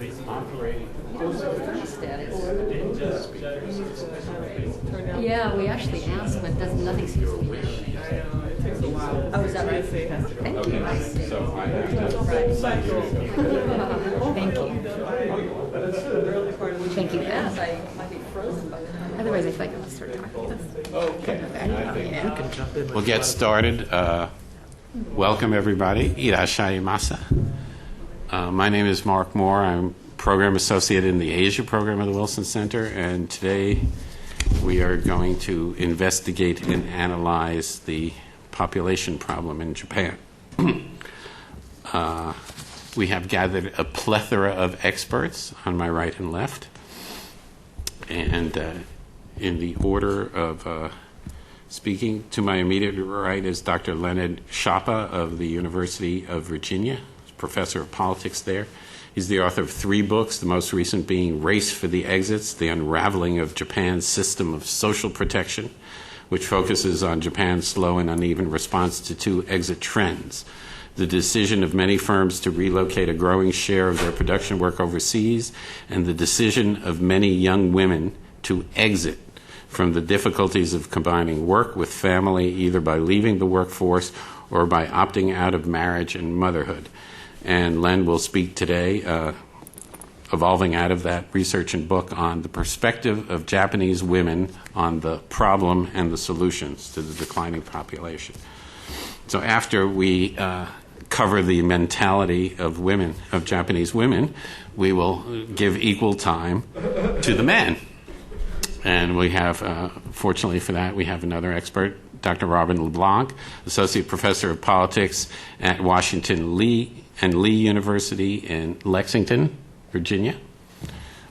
Yeah, we actually asked, but nothing seems to be working. Oh, is that right? Thank you. I see. Thank you. Thank you. Yes, I might be frozen by the time. Otherwise, I feel like I'll start talking. Okay. We'll get started. Welcome, everybody. Irashai masa. My name is Mark Moore. I'm Program Associate in the Asia Program of the Wilson Center, and today we are going to investigate and analyze the population problem in Japan. We have gathered a plethora of experts on my right and left, and in the order of speaking, to my immediate right is Dr. Leonard Schoppa of the University of Virginia, professor of politics there. He's the author of 3 books, the most recent being Race for the Exits, The Unraveling of Japan's System of Social Protection, which focuses on Japan's slow and uneven response to 2 exit trends: the decision of many firms to relocate a growing share of their production work overseas, and the decision of many young women to exit from the difficulties of combining work with family, either by leaving the workforce or by opting out of marriage and motherhood. And Len will speak today, evolving out of that research and book, on the perspective of Japanese women on the problem and the solutions to the declining population. So after we cover the mentality of women, of Japanese women, we will give equal time to the men. And we have, fortunately for that, we have another expert, Dr. Robin LeBlanc, Associate Professor of Politics at Washington Lee University in Lexington, Virginia,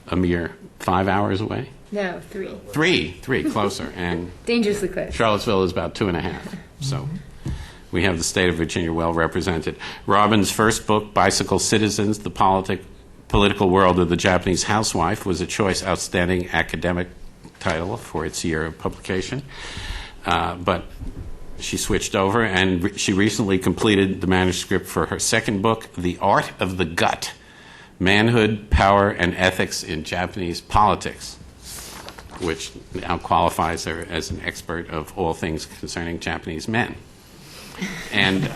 a mere 5 hours away. No, 3. 3, closer. And dangerously close. Charlottesville is about 2.5. So we have the state of Virginia well represented. Robin's first book, Bicycle Citizens, The Political World of the Japanese Housewife, was a choice outstanding academic title for its year of publication. But she switched over, and she recently completed the manuscript for her second book, The Art of the Gut: Manhood, Power, and Ethics in Japanese Politics, which now qualifies her as an expert of all things concerning Japanese men. And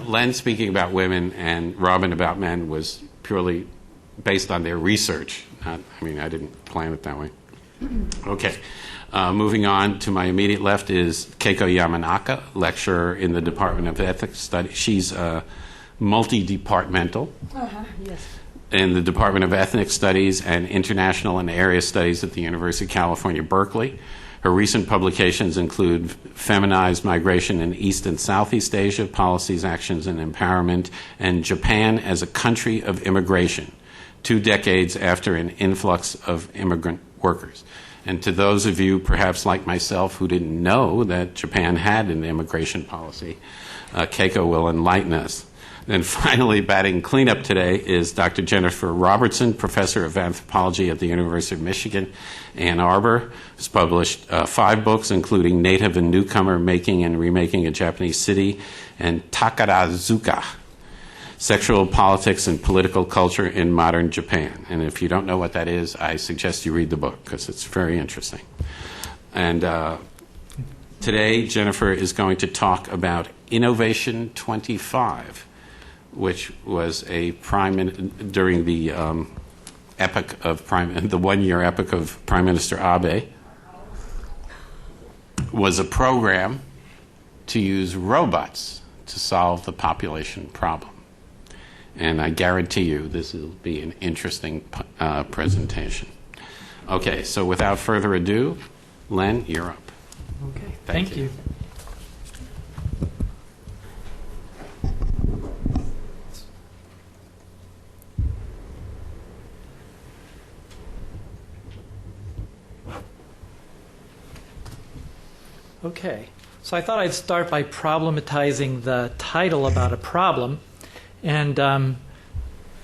Len speaking about women and Robin about men was purely based on their research. I didn't plan it that way. Okay. Moving on, to my immediate left is Keiko Yamanaka, lecturer in the Department of Ethics Studies. She's multi-departmental Yes. in the Department of Ethnic Studies and International and Area Studies at the University of California, Berkeley. Her recent publications include Feminized Migration in East and Southeast Asia, Policies, Actions, and Empowerment, and Japan as a Country of Immigration, 2 decades after an influx of immigrant workers. And to those of you, perhaps like myself, who didn't know that Japan had an immigration policy, Keiko will enlighten us. And finally, batting cleanup today is Dr. Jennifer Robertson, professor of anthropology at the University of Michigan, Ann Arbor, who's published 5 books, including Native and Newcomer: Making and Remaking a Japanese City, and Takarazuka: Sexual Politics and Political Culture in Modern Japan. And if you don't know what that is, I suggest you read the book, because it's very interesting. And today, Jennifer is going to talk about Innovation 25, which was a during the the 1-year epoch of Prime Minister Abe, was a program to use robots to solve the population problem. And I guarantee you this will be an interesting presentation. Okay, so without further ado, Len, you're up. Okay, thank you. Okay, so I thought I'd start by problematizing the title about a problem, and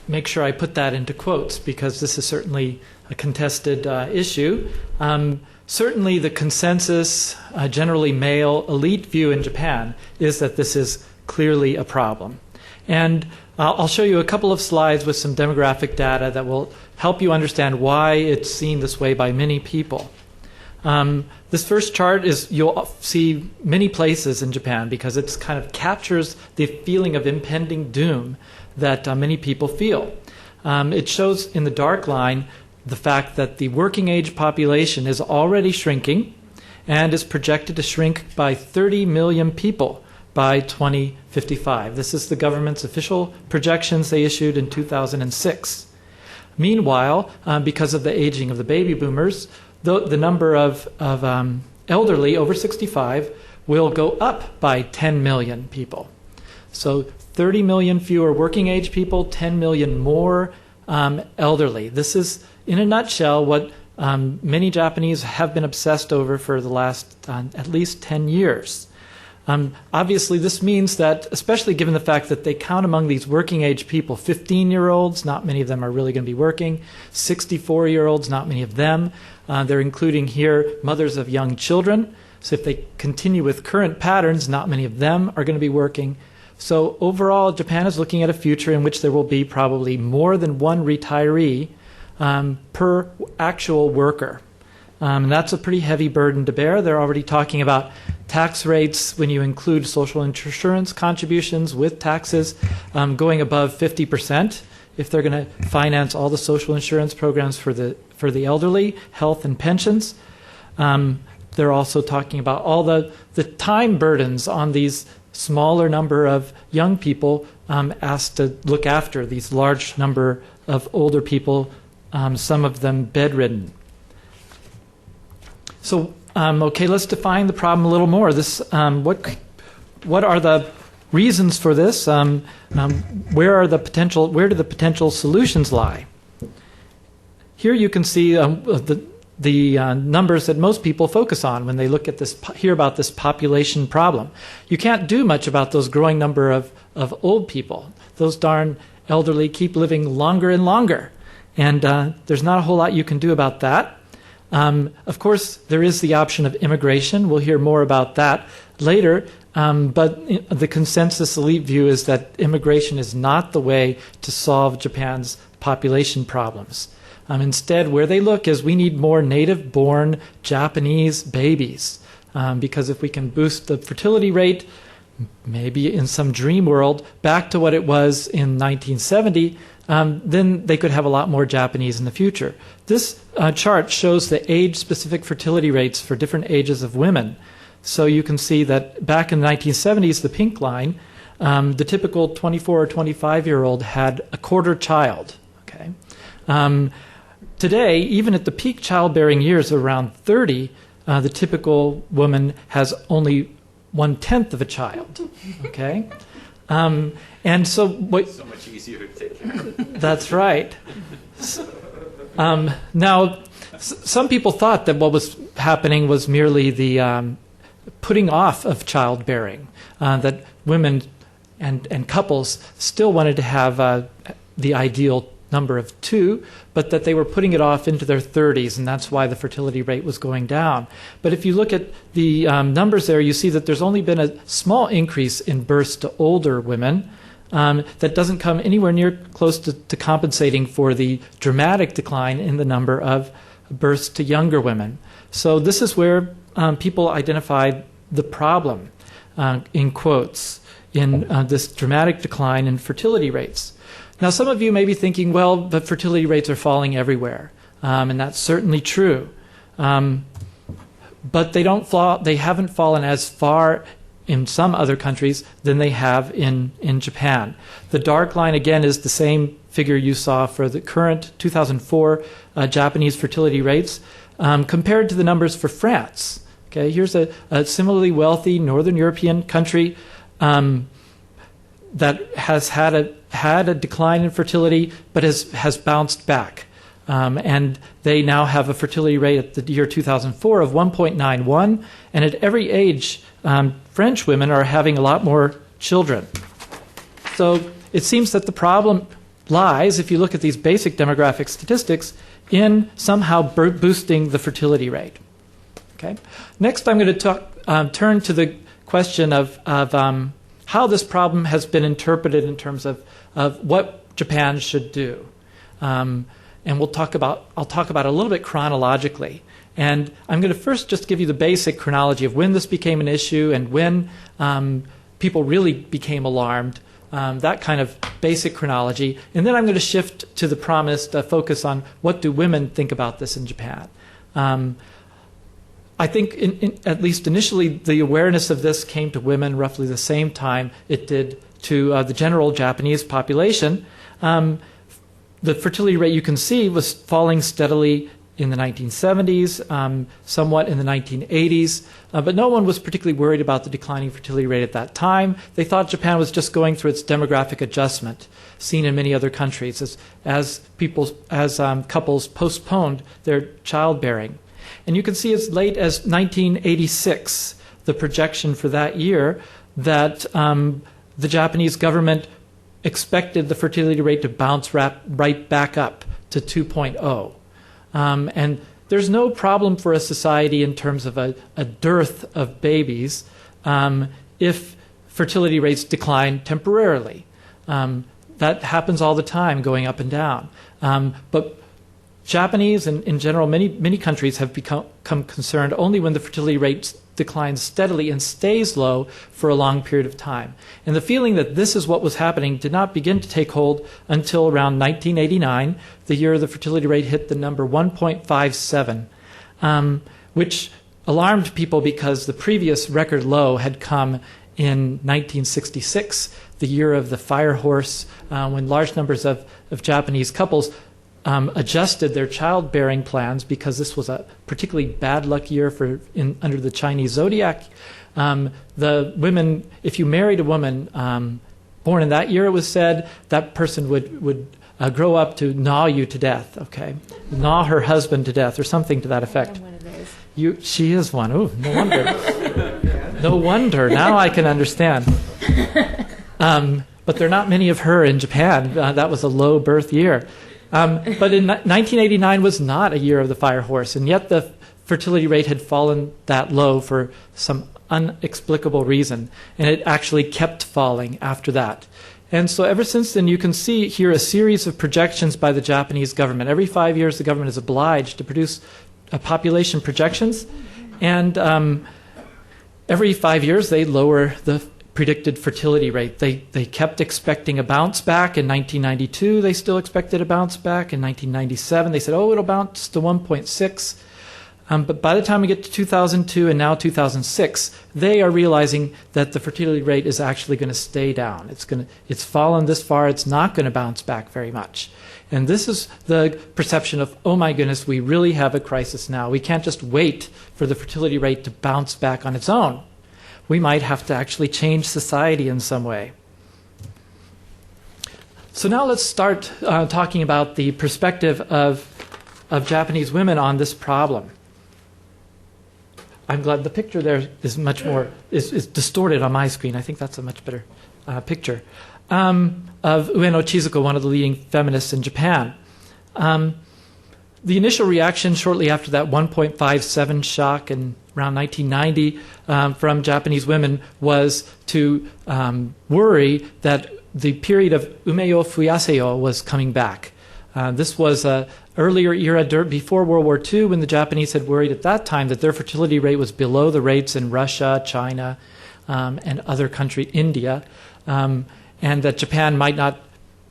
make sure I put that into quotes, because this is certainly a contested issue. Certainly the consensus, generally male elite view in Japan is that this is clearly a problem. And I'll show you a couple of slides with some demographic data that will help you understand why it's seen this way by many people. This first chart is, you'll see many places in Japan because it kind of captures the feeling of impending doom that many people feel. It shows in the dark line the fact that the working age population is already shrinking and is projected to shrink by 30 million people by 2055. This is the government's official projections they issued in 2006. Meanwhile, because of the aging of the baby boomers, the number of elderly over 65 will go up by 10 million people. So 30 million fewer working age people, 10 million more elderly. This is, in a nutshell, what many Japanese have been obsessed over for the last at least 10 years. Obviously, this means that, especially given the fact that they count among these working age people 15-year-olds, not many of them are really going to be working, 64-year-olds, not many of them. They're including here mothers of young children. So if they continue with current patterns, not many of them are going to be working. So overall, Japan is looking at a future in which there will be probably more than one retiree per actual worker. And that's a pretty heavy burden to bear. They're already talking about tax rates, when you include social insurance contributions with taxes, going above 50% if they're going to finance all the social insurance programs for the elderly, health and pensions. They're also talking about all the time burdens on these smaller number of young people asked to look after these large number of older people, some of them bedridden. So, okay, let's define the problem a little more. This, what are the reasons for this? Where do the potential solutions lie? Here you can see the numbers that most people focus on when they look at this, hear about this population problem. You can't do much about those growing number of old people. Those darn elderly keep living longer and longer, and there's not a whole lot you can do about that. Of course, there is the option of immigration. We'll hear more about that later. But the consensus elite view is that immigration is not the way to solve Japan's population problems. Instead, where they look is we need more native-born Japanese babies. Because if we can boost the fertility rate, maybe in some dream world, back to what it was in 1970, then they could have a lot more Japanese in the future. This chart shows the age-specific fertility rates for different ages of women. So you can see that back in the 1970s, the pink line, the typical 24 or 25-year-old had a quarter child. Okay. Today, even at the peak childbearing years of around 30, the typical woman has only 1/10 of a child. Okay. And so what? So much easier to take care of. That's right. Now, some people thought that what was happening was merely the putting off of childbearing, that women and couples still wanted to have the ideal number of 2, but that they were putting it off into their 30s, and that's why the fertility rate was going down. But if you look at the numbers there, you see that there's only been a small increase in births to older women. That doesn't come anywhere near close to compensating for the dramatic decline in the number of births to younger women. So this is where people identified the problem, in quotes, in this dramatic decline in fertility rates. Now, some of you may be thinking, well, the fertility rates are falling everywhere, and that's certainly true. But they haven't fallen as far in some other countries than they have in Japan. The dark line, again, is the same figure you saw for the current 2004 Japanese fertility rates compared to the numbers for France. Okay, here's a similarly wealthy Northern European country that has had a decline in fertility, but has bounced back. And they now have a fertility rate at the year 2004 of 1.91, and at every age, French women are having a lot more children. So it seems that the problem lies, if you look at these basic demographic statistics, in somehow boosting the fertility rate. Okay. Next, I'm going to turn to the question of how this problem has been interpreted in terms of what Japan should do. And I'll talk about it a little bit chronologically. And I'm going to first just give you the basic chronology of when this became an issue and when people really became alarmed, that kind of basic chronology. And then I'm going to shift to the promised focus on what do women think about this in Japan. I think, at least initially, the awareness of this came to women roughly the same time it did to the general Japanese population. The fertility rate, you can see, was falling steadily in the 1970s, somewhat in the 1980s, but no one was particularly worried about the declining fertility rate at that time. They thought Japan was just going through its demographic adjustment, seen in many other countries, as couples postponed their childbearing. And you can see as late as 1986, the projection for that year, that the Japanese government expected the fertility rate to bounce right back up to 2.0. And there's no problem for a society in terms of a dearth of babies if fertility rates decline temporarily. That happens all the time, going up and down. But Japanese and in general, many countries have become concerned only when the fertility rate declines steadily and stays low for a long period of time. And the feeling that this is what was happening did not begin to take hold until around 1989, the year the fertility rate hit the number 1.57, which alarmed people because the previous record low had come in 1966, the year of the fire horse, when large numbers of Japanese couples adjusted their childbearing plans because this was a particularly bad luck year under the Chinese zodiac. The women, if you married a woman born in that year, it was said that person would grow up to gnaw you to death. Okay, gnaw her husband to death, or something to that effect. I'm one of those. She is one. Oh, no wonder. No wonder. Now I can understand. But there are not many of her in Japan. That was a low birth year. But in 1989 was not a year of the fire horse, and yet the fertility rate had fallen that low for some inexplicable reason, and it actually kept falling after that. And so ever since then, you can see here a series of projections by the Japanese government. Every 5 years, the government is obliged to produce population projections, and every 5 years, they lower the predicted fertility rate. They kept expecting a bounce back. In 1992, they still expected a bounce back. In 1997, they said, it'll bounce to 1.6. But by the time we get to 2002 and now 2006, they are realizing that the fertility rate is actually going to stay down. It's fallen this far. It's not going to bounce back very much. And this is the perception of, oh my goodness, we really have a crisis now. We can't just wait for the fertility rate to bounce back on its own. We might have to actually change society in some way. So now let's start talking about the perspective of Japanese women on this problem. I'm glad the picture there is much more is distorted on my screen. I think that's a much better picture of Ueno Chizuko, one of the leading feminists in Japan. The initial reaction shortly after that 1.57 shock in around 1990 from Japanese women was to worry that the period of umeyo fuyaseyo was coming back. This was an earlier era before World War II, when the Japanese had worried at that time that their fertility rate was below the rates in Russia, China, and other countries, India, and that Japan might not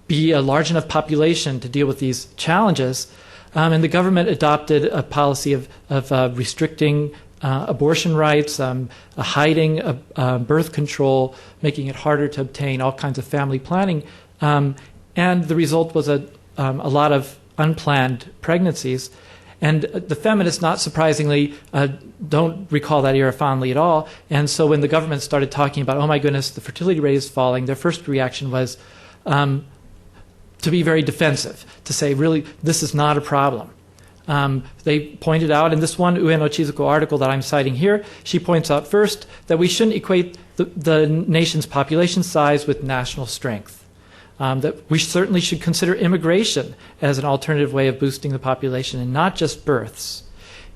be a large enough population to deal with these challenges. And the government adopted a policy of restricting abortion rights, hiding birth control, making it harder to obtain all kinds of family planning. And the result was a lot of unplanned pregnancies. And the feminists, not surprisingly, don't recall that era fondly at all. And so when the government started talking about, oh my goodness, the fertility rate is falling, their first reaction was to be very defensive, to say, really, this is not a problem. They pointed out in this one Ueno Chizuko article that I'm citing here, she points out first that we shouldn't equate the nation's population size with national strength. That we certainly should consider immigration as an alternative way of boosting the population and not just births.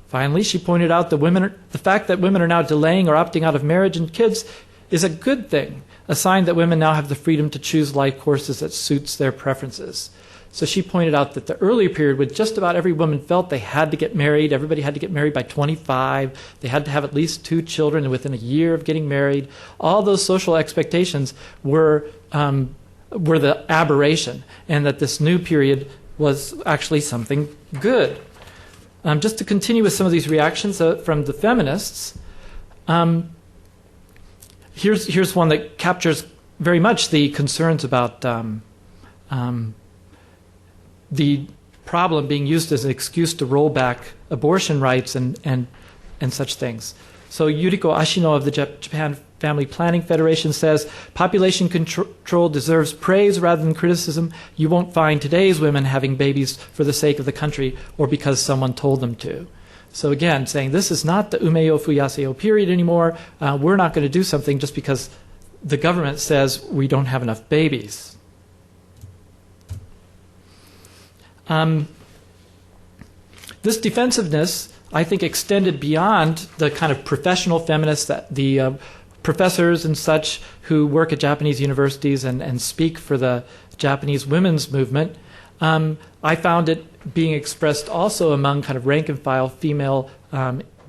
Finally, she pointed out the fact that women are now delaying or opting out of marriage and kids is a good thing. a sign that women now have the freedom to choose life courses that suits their preferences. So she pointed out that the earlier period when just about every woman felt they had to get married, everybody had to get married by 25, they had to have at least 2 children within a year of getting married, all those social expectations were the aberration, and that this new period was actually something good. Just to continue with some of these reactions from the feminists, here's one that captures very much the concerns about the problem being used as an excuse to roll back abortion rights and such things. So Yuriko Ashino of the Japan Family Planning Federation says, population control deserves praise rather than criticism. You won't find today's women having babies for the sake of the country or because someone told them to. So again, saying this is not the Umeyo Fuyaseo period anymore. We're not going to do something just because the government says we don't have enough babies. This defensiveness, I think, extended beyond the kind of professional feminists, that the professors and such who work at Japanese universities and speak for the Japanese women's movement. I found it being expressed also among kind of rank-and-file female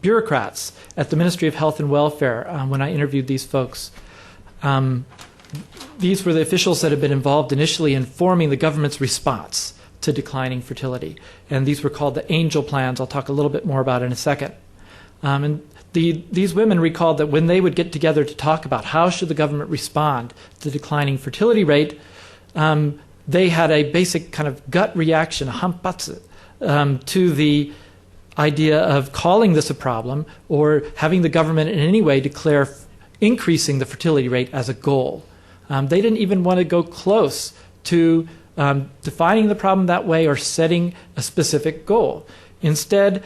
bureaucrats at the Ministry of Health and Welfare when I interviewed these folks. These were the officials that had been involved initially in forming the government's response to declining fertility. And these were called the angel plans. I'll talk a little bit more about it in a second. These women recalled that when they would get together to talk about how should the government respond to the declining fertility rate, they had a basic kind of gut reaction, a hanpatsu, to the idea of calling this a problem or having the government in any way declare increasing the fertility rate as a goal. They didn't even want to go close to defining the problem that way or setting a specific goal. Instead,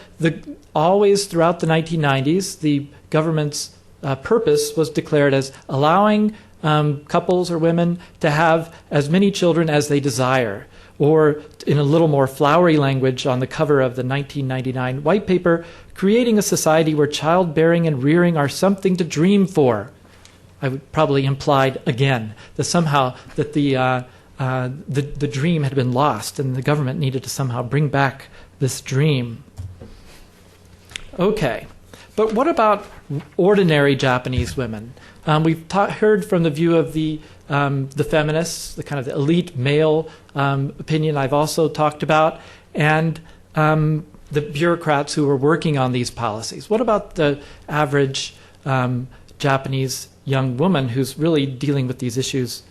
always throughout the 1990s, the government's purpose was declared as allowing couples or women to have as many children as they desire, or in a little more flowery language on the cover of the 1999 white paper, creating a society where childbearing and rearing are something to dream for. I would probably implied again that somehow that the dream had been lost and the government needed to somehow bring back this dream. Okay, but what about ordinary Japanese women? We've heard from the view of the feminists, the kind of the elite male opinion I've also talked about, and the bureaucrats who were working on these policies. What about the average Japanese young woman who's really dealing with these issues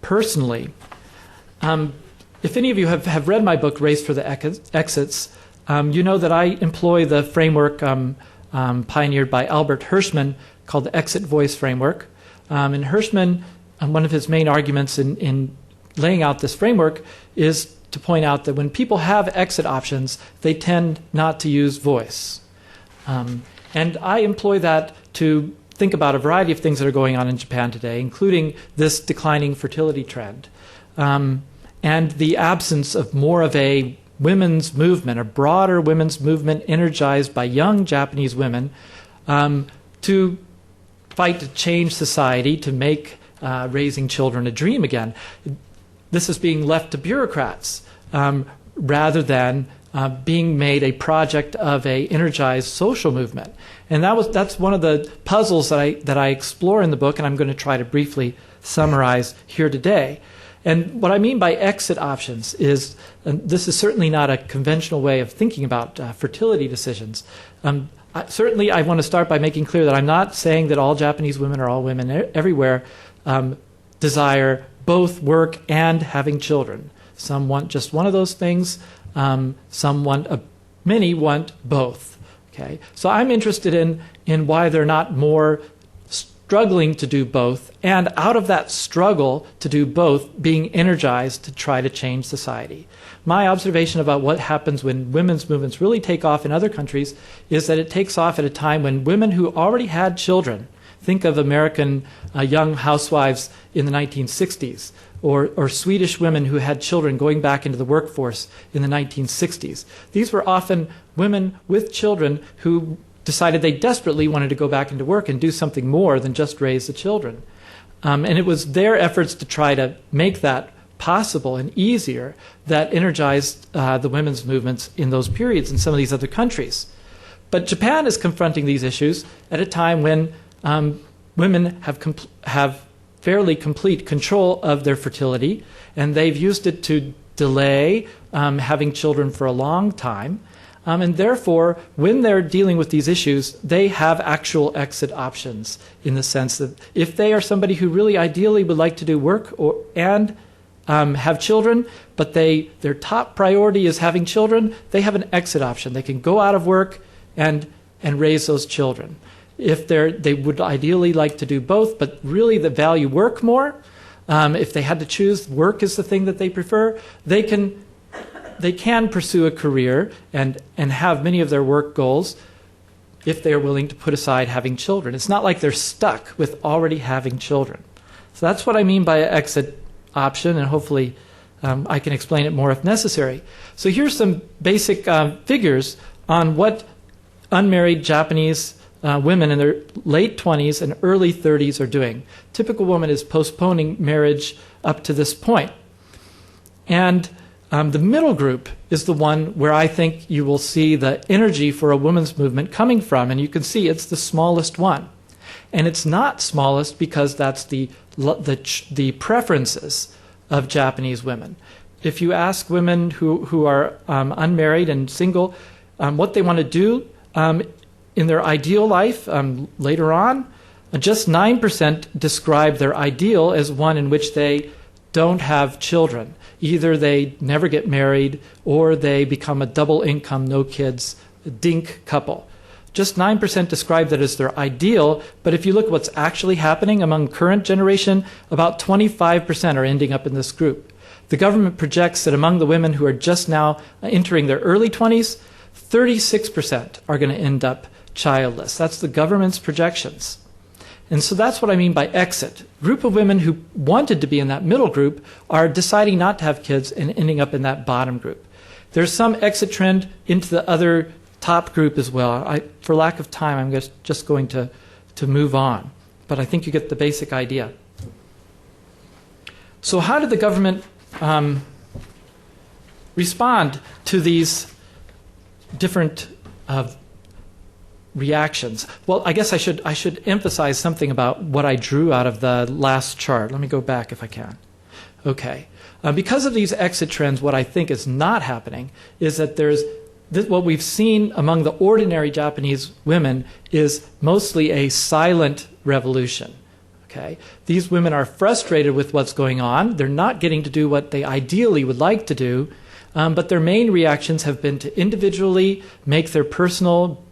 personally? If any of you have read my book, Race for the Exits, you know that I employ the framework pioneered by Albert Hirschman called the Exit Voice Framework. And Hirschman, one of his main arguments in laying out this framework is to point out that when people have exit options, they tend not to use voice. And I employ that to think about a variety of things that are going on in Japan today, including this declining fertility trend. And the absence of more of a women's movement, a broader women's movement energized by young Japanese women to fight to change society, to make raising children a dream again. This is being left to bureaucrats rather than being made a project of a energized social movement. And that's one of the puzzles that I explore in the book, and I'm going to try to briefly summarize here today. And what I mean by exit options is, and this is certainly not a conventional way of thinking about fertility decisions. Certainly, I want to start by making clear that I'm not saying that all Japanese women or all women everywhere desire both work and having children. Some want just one of those things. Many want both. Okay, so I'm interested in why they're not more struggling to do both, and out of that struggle to do both, being energized to try to change society. My observation about what happens when women's movements really take off in other countries is that it takes off at a time when women who already had children, think of American young housewives in the 1960s, or Swedish women who had children going back into the workforce in the 1960s. These were often women with children who decided they desperately wanted to go back into work and do something more than just raise the children. And it was their efforts to try to make that possible and easier that energized the women's movements in those periods in some of these other countries. But Japan is confronting these issues at a time when women have fairly complete control of their fertility, and they've used it to delay having children for a long time. And therefore, when they're dealing with these issues, they have actual exit options in the sense that if they are somebody who really ideally would like to do work and have children, but their top priority is having children, they have an exit option. They can go out of work and raise those children. If they would ideally like to do both, but really they value work more, if they had to choose, work is the thing that they prefer, they can pursue a career and have many of their work goals if they are willing to put aside having children. It's not like they're stuck with already having children. So that's what I mean by an exit option, and hopefully I can explain it more if necessary. So here's some basic figures on what unmarried Japanese women in their late 20s and early 30s are doing. Typical woman is postponing marriage up to this point. And the middle group is the one where I think you will see the energy for a women's movement coming from, and you can see it's the smallest one. And it's not smallest because that's the preferences of Japanese women. If you ask women who are unmarried and single what they want to do in their ideal life later on, just 9% describe their ideal as one in which they don't have children. Either they never get married or they become a double income, no kids, dink couple. Just 9% describe that as their ideal, but if you look at what's actually happening among current generation, about 25% are ending up in this group. The government projects that among the women who are just now entering their early 20s, 36% are going to end up childless. That's the government's projections. And so that's what I mean by exit. A group of women who wanted to be in that middle group are deciding not to have kids and ending up in that bottom group. There's some exit trend into the other top group as well. For lack of time, I'm just going to move on. But I think you get the basic idea. So how did the government respond to these different reactions? Well, I guess I should emphasize something about what I drew out of the last chart. Let me go back if I can. Okay. Because of these exit trends, what I think is not happening is that what we've seen among the ordinary Japanese women is mostly a silent revolution. Okay? These women are frustrated with what's going on. They're not getting to do what they ideally would like to do, but their main reactions have been to individually make their personal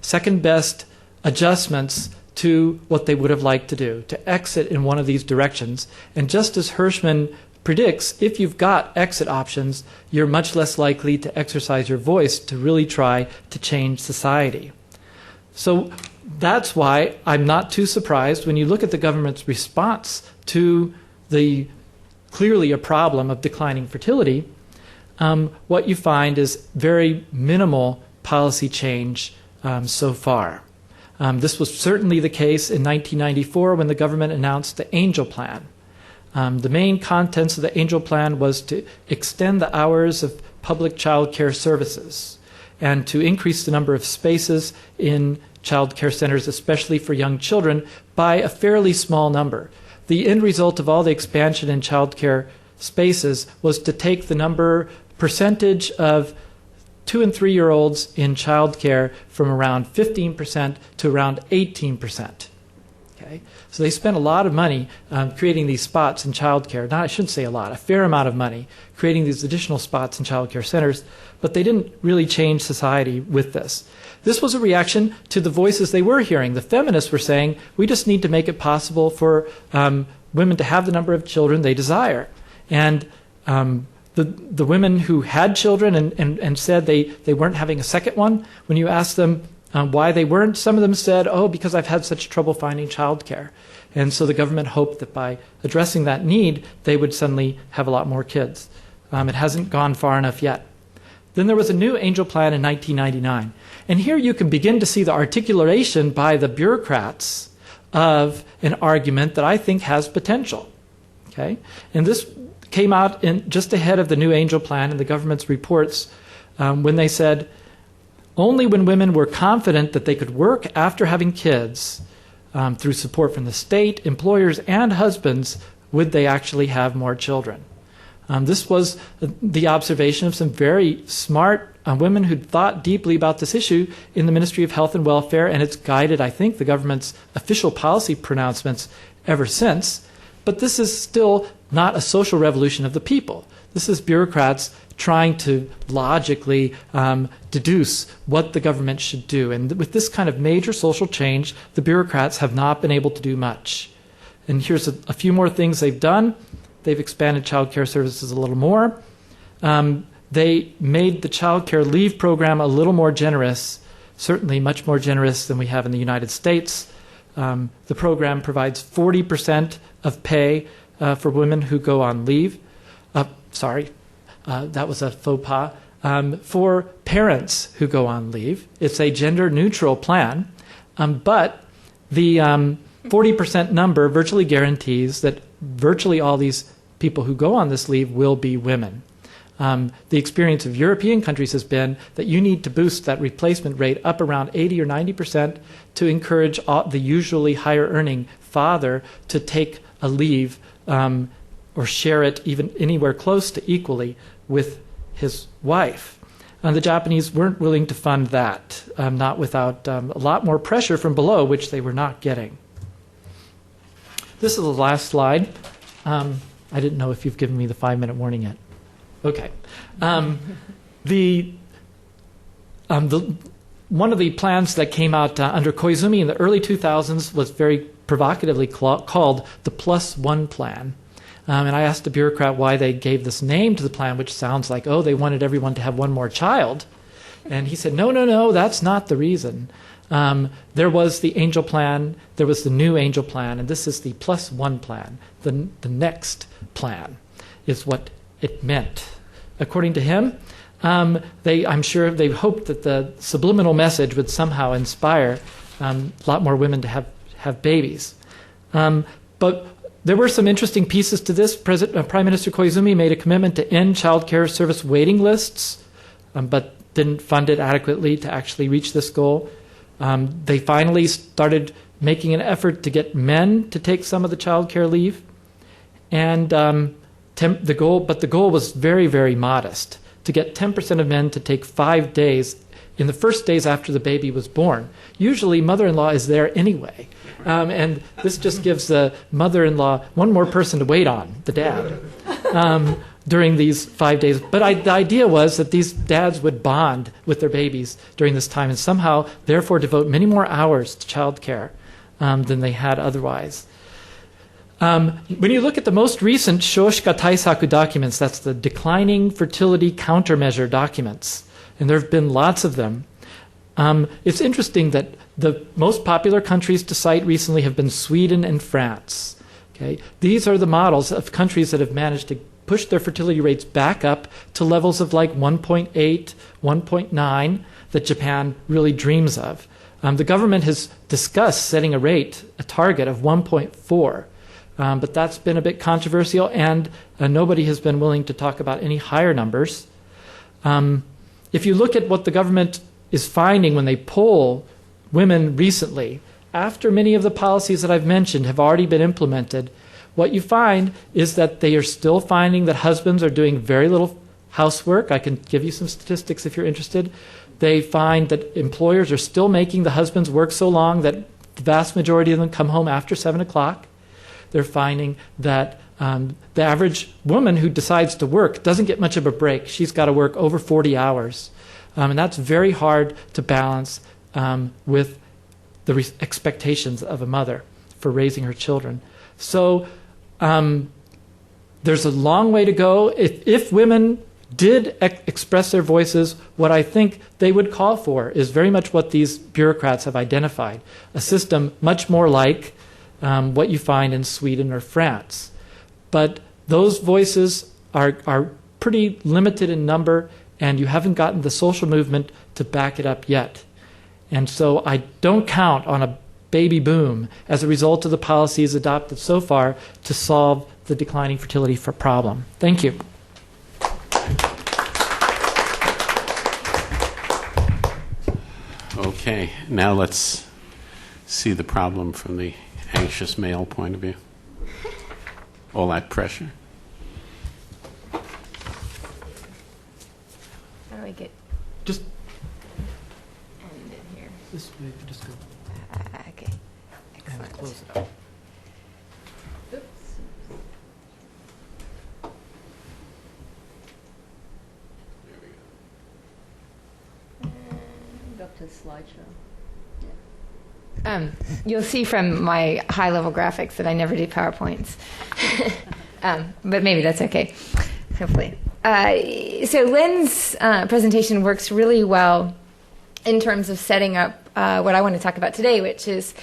second best adjustments to what they would have liked to do, to exit in one of these directions. And just as Hirschman predicts, if you've got exit options, you're much less likely to exercise your voice to really try to change society. So that's why I'm not too surprised when you look at the government's response to the clearly a problem of declining fertility. What you find is very minimal policy change so far. This was certainly the case in 1994 when the government announced the Angel Plan. The main contents of the Angel Plan was to extend the hours of public child care services and to increase the number of spaces in child care centers, especially for young children, by a fairly small number. The end result of all the expansion in child care spaces was to take the percentage of 2- and 3-year-olds in childcare from around 15% to around 18%. Okay? So they spent a lot of money creating these spots in childcare. Now, I shouldn't say a lot, a fair amount of money creating these additional spots in childcare centers, but they didn't really change society with this. This was a reaction to the voices they were hearing. The feminists were saying, we just need to make it possible for women to have the number of children they desire. And the women who had children and said they weren't having a second one, when you asked them why they weren't, some of them said, because I've had such trouble finding childcare. And so the government hoped that by addressing that need, they would suddenly have a lot more kids. It hasn't gone far enough yet. Then there was a new Angel Plan in 1999. And here you can begin to see the articulation by the bureaucrats of an argument that I think has potential. Okay? And this came out just ahead of the New Angel Plan and the government's reports when they said, only when women were confident that they could work after having kids through support from the state, employers, and husbands would they actually have more children. This was the observation of some very smart women who'd thought deeply about this issue in the Ministry of Health and Welfare, and it's guided, I think, the government's official policy pronouncements ever since. But this is still not a social revolution of the people. This is bureaucrats trying to logically deduce what the government should do. And with this kind of major social change, the bureaucrats have not been able to do much. And here's a few more things they've done. They've expanded child care services a little more. They made the child care leave program a little more generous, certainly much more generous than we have in the United States. The program provides 40% of pay for women who go on leave. That was a faux pas. For parents who go on leave, it's a gender-neutral plan, but the 40% number virtually guarantees that virtually all these people who go on this leave will be women. The experience of European countries has been that you need to boost that replacement rate up around 80 or 90% to encourage the usually higher-earning father to take a leave or share it even anywhere close to equally with his wife. The Japanese weren't willing to fund that, not without a lot more pressure from below, which they were not getting. This is the last slide. I didn't know if you've given me the 5-minute warning yet. Okay. One of the plans that came out under Koizumi in the early 2000s was very provocatively called the +1 plan. And I asked a bureaucrat why they gave this name to the plan, which sounds like, oh, they wanted everyone to have one more child. And he said, no, that's not the reason. There was the Angel Plan, there was the New Angel Plan, and this is the +1 plan. The next plan is what it meant. According to him, I'm sure they hoped that the subliminal message would somehow inspire a lot more women to have babies. But there were some interesting pieces to this. Prime Minister Koizumi made a commitment to end child care service waiting lists, but didn't fund it adequately to actually reach this goal. They finally started making an effort to get men to take some of the child care leave. And the goal was very, very modest, to get 10% of men to take 5 days in the first days after the baby was born. Usually mother-in-law is there anyway. And this just gives the mother-in-law one more person to wait on, the dad, during these 5 days. But the idea was that these dads would bond with their babies during this time and somehow, therefore, devote many more hours to child care than they had otherwise. When you look at the most recent Shoshika Taisaku documents, that's the declining fertility countermeasure documents, and there have been lots of them. It's interesting that the most popular countries to cite recently have been Sweden and France. Okay? These are the models of countries that have managed to push their fertility rates back up to levels of like 1.8, 1.9 that Japan really dreams of. The government has discussed setting a target of 1.4. But that's been a bit controversial, and nobody has been willing to talk about any higher numbers. If you look at what the government is finding when they poll women recently, after many of the policies that I've mentioned have already been implemented, what you find is that they are still finding that husbands are doing very little housework. I can give you some statistics if you're interested. They find that employers are still making the husbands work so long that the vast majority of them come home after 7 o'clock. They're finding that the average woman who decides to work doesn't get much of a break. She's got to work over 40 hours. And that's very hard to balance with the expectations of a mother for raising her children. So there's a long way to go. If women did express their voices, what I think they would call for is very much what these bureaucrats have identified, a system much more like what you find in Sweden or France. But those voices are pretty limited in number, and you haven't gotten the social movement to back it up yet. And so I don't count on a baby boom as a result of the policies adopted so far to solve the declining fertility problem. Thank you. Okay, now let's see the problem from the anxious male point of view. All that pressure. How do I get Just ended here? this way, just go Okay, and excellent. close it up. Oops. Go up to the slideshow. You'll see from my high-level graphics that I never do PowerPoints, but maybe that's okay, hopefully. So Lynn's presentation works really well in terms of setting up what I want to talk about today, which is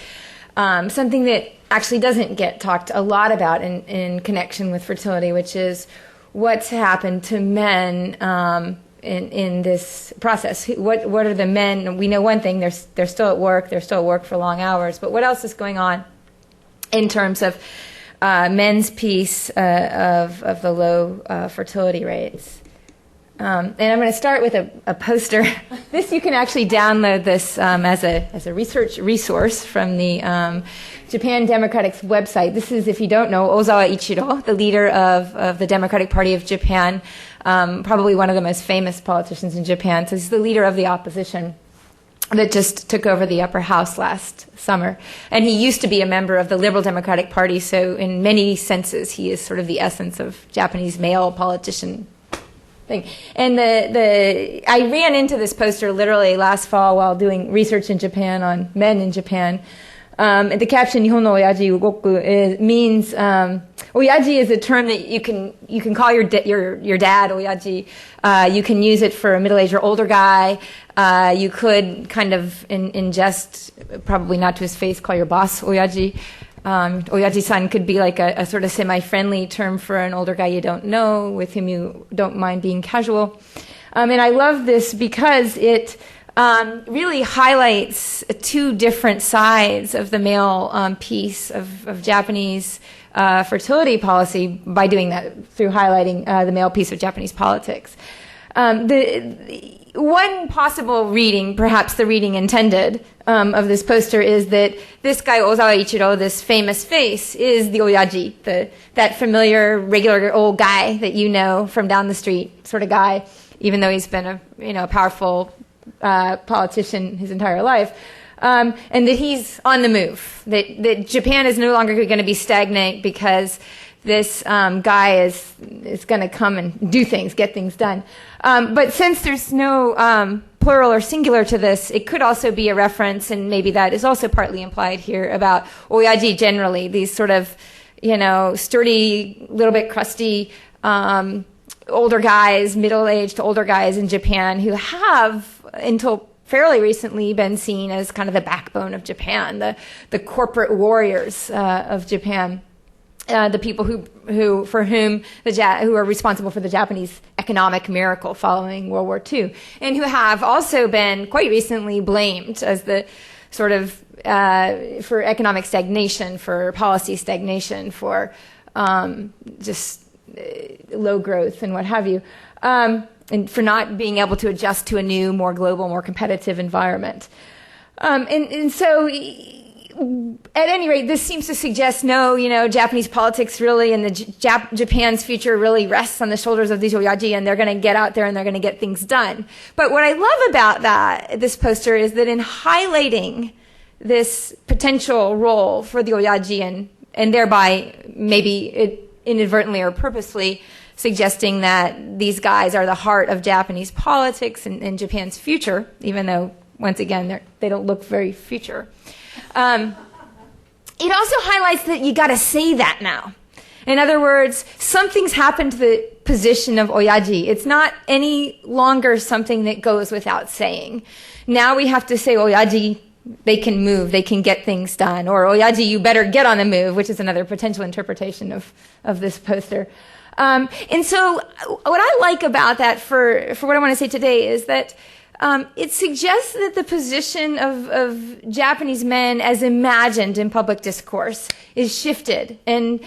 something that actually doesn't get talked a lot about in connection with fertility, which is what's happened to men in this process. What are the men? We know one thing: they're still at work. They're still at work for long hours. But what else is going on in terms of men's piece of the low fertility rates? And I'm going to start with a poster. This, you can actually download this as a research resource from the Japan Democratic's website. This is, if you don't know, Ozawa Ichiro, the leader of the Democratic Party of Japan, probably one of the most famous politicians in Japan. So he's the leader of the opposition that just took over the upper house last summer. And he used to be a member of the Liberal Democratic Party, so in many senses he is sort of the essence of Japanese male politician thing. And I ran into this poster literally last fall while doing research in Japan on men in Japan. The caption "Nihon no oyaji ugoku" means oyaji is a term that you can call your dad oyaji. You can use it for a middle-aged or older guy. You could kind of in jest, probably not to his face, call your boss oyaji. Oyaji-san could be like a sort of semi-friendly term for an older guy you don't know, with whom you don't mind being casual. And I love this because it really highlights two different sides of the male piece of Japanese fertility policy by doing that, through highlighting the male piece of Japanese politics. One possible reading, perhaps the reading intended, of this poster is that this guy, Ozawa Ichiro, this famous face, is the oyaji, that familiar, regular old guy that you know from down the street sort of guy, even though he's been a powerful politician his entire life. And that he's on the move, that Japan is no longer going to be stagnant because this guy is going to come and do things, get things done. But since there's no plural or singular to this, it could also be a reference, and maybe that is also partly implied here, about oyaji generally, these sort of, sturdy, little bit crusty, older guys, middle-aged older guys in Japan who have, until fairly recently, been seen as kind of the backbone of Japan, the corporate warriors of Japan. The people who are responsible for the Japanese economic miracle following World War II, and who have also been quite recently blamed as the sort of for economic stagnation, for policy stagnation, for just low growth and what have you, and for not being able to adjust to a new, more global, more competitive environment. And so, at any rate, this seems to suggest Japanese politics really, and Japan's future really rests on the shoulders of these oyaji, and they're going to get out there and they're going to get things done. But what I love about this poster is that in highlighting this potential role for the oyaji, and thereby maybe inadvertently or purposely suggesting that these guys are the heart of Japanese politics and Japan's future, even though, once again, they don't look very future. It also highlights that you got to say that now. In other words, something's happened to the position of oyaji. It's not any longer something that goes without saying. Now we have to say, oyaji, they can move, they can get things done. Or, oyaji, you better get on the move, which is another potential interpretation of this poster. And so what I like about that for what I want to say today is that it suggests that the position of Japanese men as imagined in public discourse is shifted and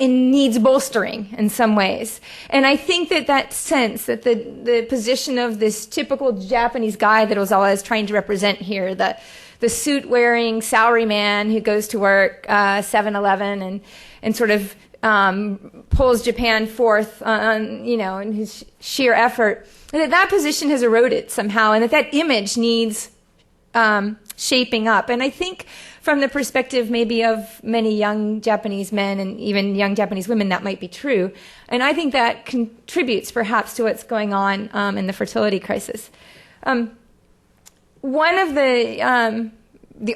needs bolstering in some ways. And I think that sense that the position of this typical Japanese guy that was always trying to represent here, the suit-wearing salaryman who goes to work 7-Eleven and sort of pulls Japan forth in his sheer effort, and that position has eroded somehow, and that image needs shaping up. And I think from the perspective maybe of many young Japanese men and even young Japanese women, that might be true. And I think that contributes perhaps to what's going on in the fertility crisis. One of the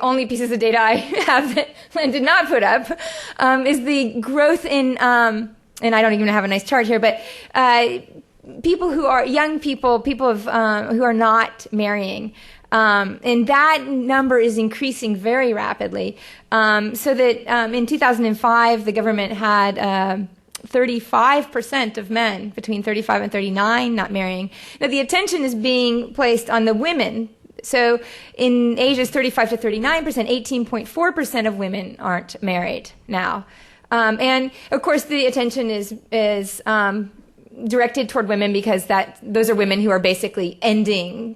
only pieces of data I have that Len did not put up is the growth in, and I don't even have a nice chart here, but people who are young people who are not marrying. And that number is increasing very rapidly. So that in 2005, the government had 35% of men between 35 and 39 not marrying. Now, the attention is being placed on the women. So in ages 35 to 39%, 18.4% of women aren't married now. And of course, the attention is directed toward women because those are women who are basically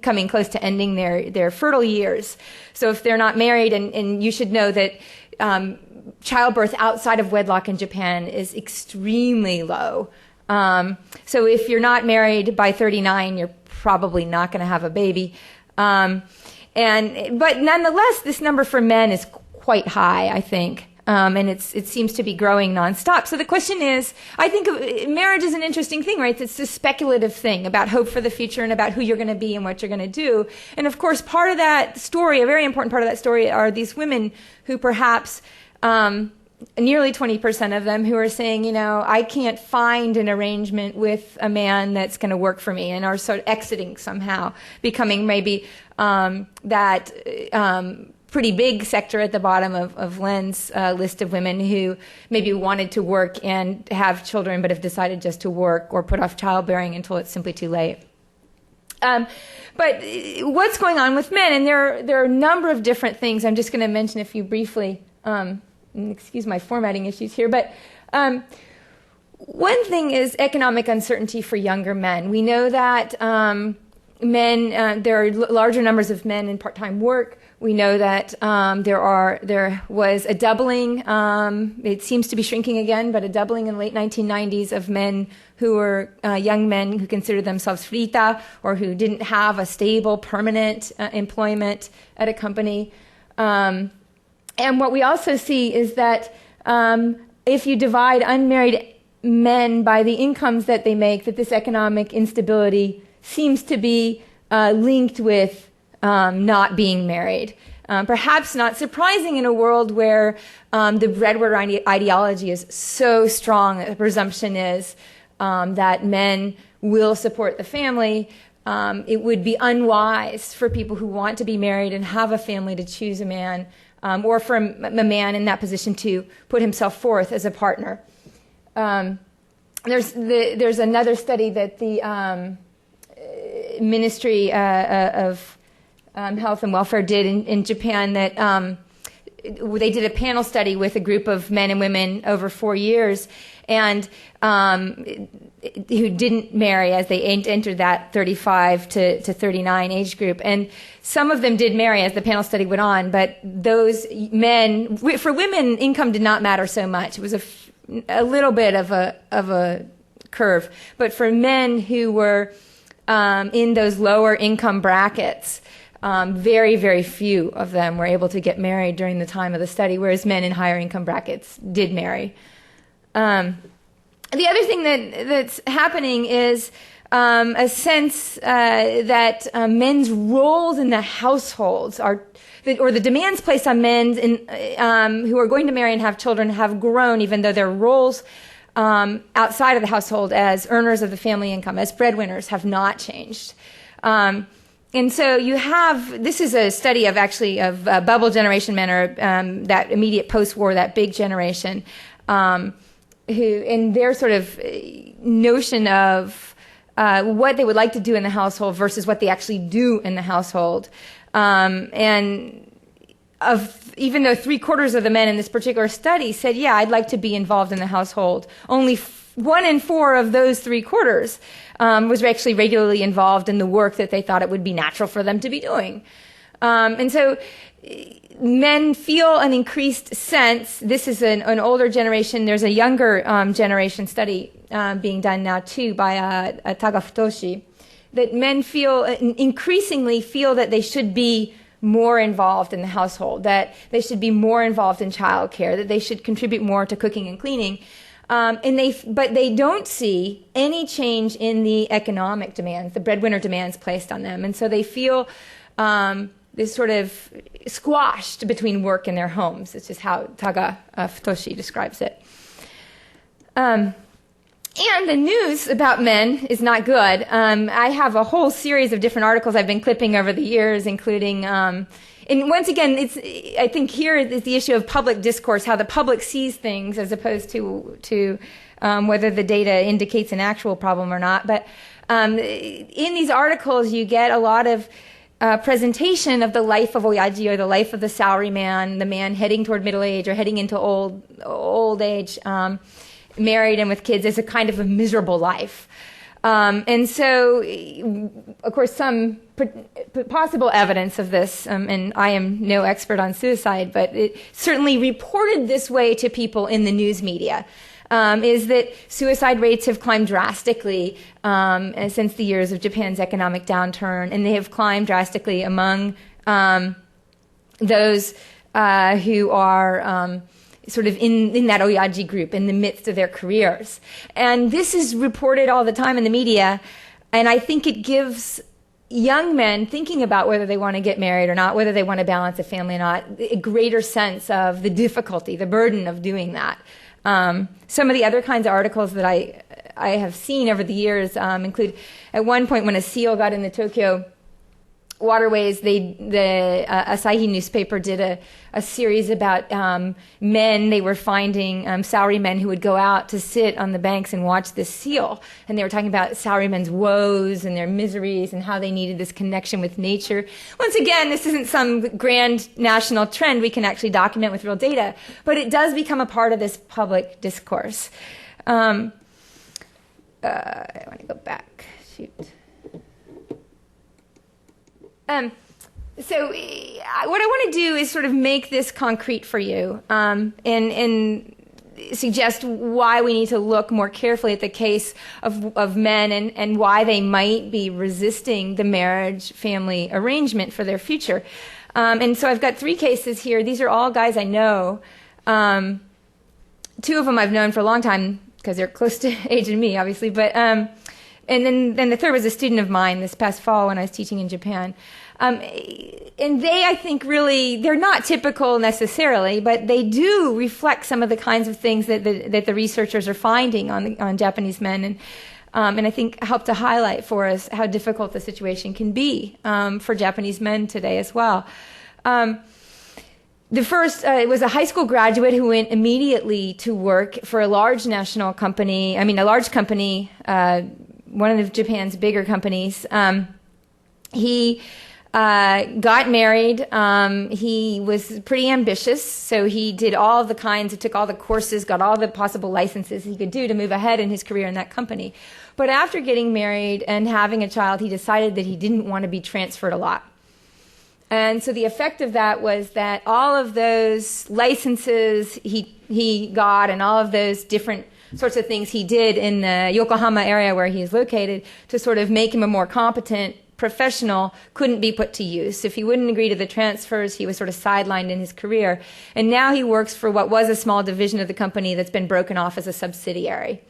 coming close to ending their fertile years. So if they're not married, and you should know that childbirth outside of wedlock in Japan is extremely low. So if you're not married by 39, you're probably not going to have a baby. But nonetheless, this number for men is quite high, I think. And it seems to be growing nonstop. So the question is, I think marriage is an interesting thing, right? It's a speculative thing about hope for the future and about who you're going to be and what you're going to do. And of course, part of that story, a very important part of that story, are these women who perhaps, nearly 20% of them, who are saying, I can't find an arrangement with a man that's going to work for me, and are sort of exiting somehow, becoming maybe that pretty big sector at the bottom of Len's list of women who maybe wanted to work and have children but have decided just to work or put off childbearing until it's simply too late. But what's going on with men? And there are a number of different things. I'm just going to mention a few briefly. Excuse my formatting issues here. But one thing is economic uncertainty for younger men. We know that men, there are larger numbers of men in part-time work. We know that there was a doubling, it seems to be shrinking again, but a doubling in the late 1990s of men who were young men who considered themselves frita, or who didn't have a stable, permanent employment at a company. And what we also see is that if you divide unmarried men by the incomes that they make, that this economic instability seems to be linked with not being married. Perhaps not surprising in a world where the breadwinner ideology is so strong that the presumption is that men will support the family. It would be unwise for people who want to be married and have a family to choose a man, or for a man in that position to put himself forth as a partner. There's another study that the Ministry of Health and Welfare did in Japan, that they did a panel study with a group of men and women over 4 years, and who didn't marry as they entered that 35 to 39 age group. And some of them did marry as the panel study went on, but those men, for women, income did not matter so much. It was a little bit of a curve. But for men who were in those lower income brackets, very, very few of them were able to get married during the time of the study, whereas men in higher income brackets did marry. The other thing that's happening is a sense that men's roles in the households or the demands placed on men who are going to marry and have children have grown, even though their roles outside of the household as earners of the family income, as breadwinners, have not changed. And so you have, this is a study of bubble generation men, or that immediate post-war, that big generation, who, in their sort of notion of what they would like to do in the household versus what they actually do in the household. And even though 3/4 of the men in this particular study said, yeah, I'd like to be involved in the household, only 1 in 4 of those 3/4 was actually regularly involved in the work that they thought it would be natural for them to be doing. And so men feel an increased sense. This is an older generation. There's a younger generation study being done now too by Taga Futoshi, that men increasingly feel that they should be more involved in the household, that they should be more involved in childcare, that they should contribute more to cooking and cleaning. But they don't see any change in the economic demands, the breadwinner demands placed on them. And so they feel this sort of squashed between work and their homes. It's just how Taga Futoshi describes it. And the news about men is not good. I have a whole series of different articles I've been clipping over the years, including, and once again, I think here is the issue of public discourse, how the public sees things as opposed to whether the data indicates an actual problem or not. But in these articles, you get a lot of presentation of the life of Oyaji, or the life of the salaryman, the man heading toward middle age or heading into old age, married and with kids, as a kind of a miserable life. And so, of course, some possible evidence of this, and I am no expert on suicide, but it certainly reported this way to people in the news media, is that suicide rates have climbed drastically since the years of Japan's economic downturn, and they have climbed drastically among those who are sort of in that Oyaji group in the midst of their careers. And this is reported all the time in the media, and I think it gives young men thinking about whether they want to get married or not, whether they want to balance a family or not, a greater sense of the difficulty, the burden of doing that. Some of the other kinds of articles that I have seen over the years include, at one point when a seal got in the Tokyo waterways, the Asahi newspaper did a series about men. They were finding salarymen who would go out to sit on the banks and watch this seal. And they were talking about salarymen's woes and their miseries and how they needed this connection with nature. Once again, this isn't some grand national trend we can actually document with real data, but it does become a part of this public discourse. I want to go back. Shoot. So what I want to do is sort of make this concrete for you, and suggest why we need to look more carefully at the case of men and why they might be resisting the marriage-family arrangement for their future. And so I've got 3 cases here. These are all guys I know. 2 of them I've known for a long time because they're close to age and me, obviously. But and then the third was a student of mine this past fall when I was teaching in Japan. And they, I think, really, they're not typical necessarily, but they do reflect some of the kinds of things that the researchers are finding on Japanese men, and I think help to highlight for us how difficult the situation can be for Japanese men today as well. The first was a high school graduate who went immediately to work for a large national company. I mean, a large company, one of Japan's bigger companies. He got married. He was pretty ambitious, so he did all the kinds, he took all the courses, got all the possible licenses he could do to move ahead in his career in that company. But after getting married and having a child, he decided that he didn't want to be transferred a lot. And so the effect of that was that all of those licenses he got and all of those different sorts of things he did in the Yokohama area where he is located to sort of make him a more competent professional couldn't be put to use. If he wouldn't agree to the transfers, he was sort of sidelined in his career. And now he works for what was a small division of the company that's been broken off as a subsidiary.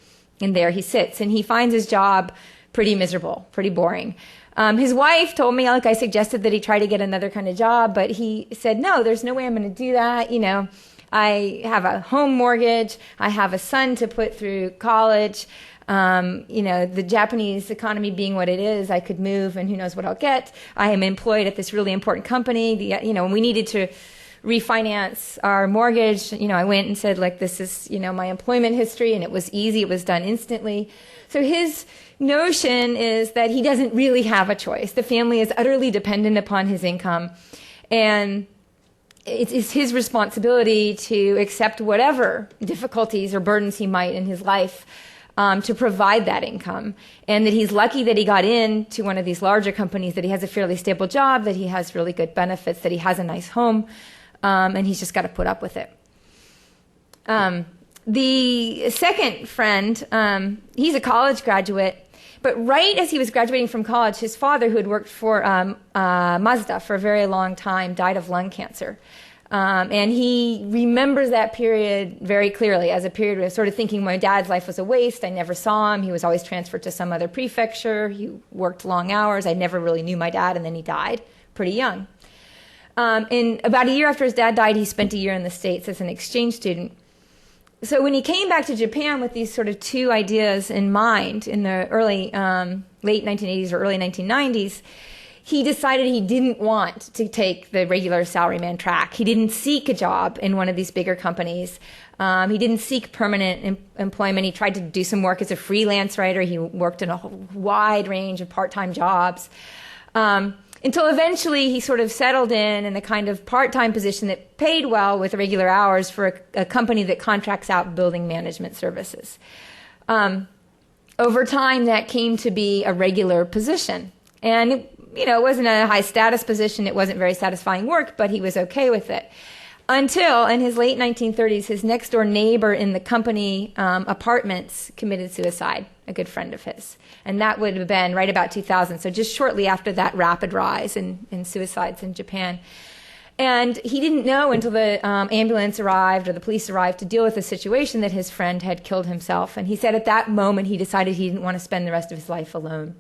And there he sits. And he finds his job pretty miserable, pretty boring. His wife told me, like I suggested that he try to get another kind of job, but he said, no, there's no way I'm going to do that. You know, I have a home mortgage. I have a son to put through college. You know, the Japanese economy being what it is, I could move and who knows what I'll get. I am employed at this really important company. You know, we needed to refinance our mortgage. I went and said, like, this is, my employment history, and it was easy. It was done instantly. So his notion is that he doesn't really have a choice. The family is utterly dependent upon his income, and it's his responsibility to accept whatever difficulties or burdens he might in his life to provide that income. And that he's lucky that he got into one of these larger companies, that he has a fairly stable job, that he has really good benefits, that he has a nice home, and he's just got to put up with it. The second friend, he's a college graduate, but right as he was graduating from college, his father, who had worked for Mazda for a very long time, died of lung cancer. And he remembers that period very clearly as a period of sort of thinking my dad's life was a waste. I never saw him. He was always transferred to some other prefecture. He worked long hours. I never really knew my dad, and then he died pretty young. And about a year after his dad died, he spent a year in the States as an exchange student. So when he came back to Japan with these sort of two ideas in mind in the early, late 1980s or early 1990s, he decided he didn't want to take the regular salaryman track. He didn't seek a job in one of these bigger companies. He didn't seek permanent employment. He tried to do some work as a freelance writer. He worked in a wide range of part-time jobs. Until eventually he sort of settled in a kind of part-time position that paid well with regular hours for a company that contracts out building management services. Over time, that came to be a regular position. And, it wasn't a high-status position. It wasn't very satisfying work, but he was okay with it. Until, in his late 1930s, his next-door neighbor in the company apartments committed suicide, a good friend of his. And that would have been right about 2000, so just shortly after that rapid rise in suicides in Japan. And he didn't know until the ambulance arrived or the police arrived to deal with the situation that his friend had killed himself. And he said at that moment he decided he didn't want to spend the rest of his life alone.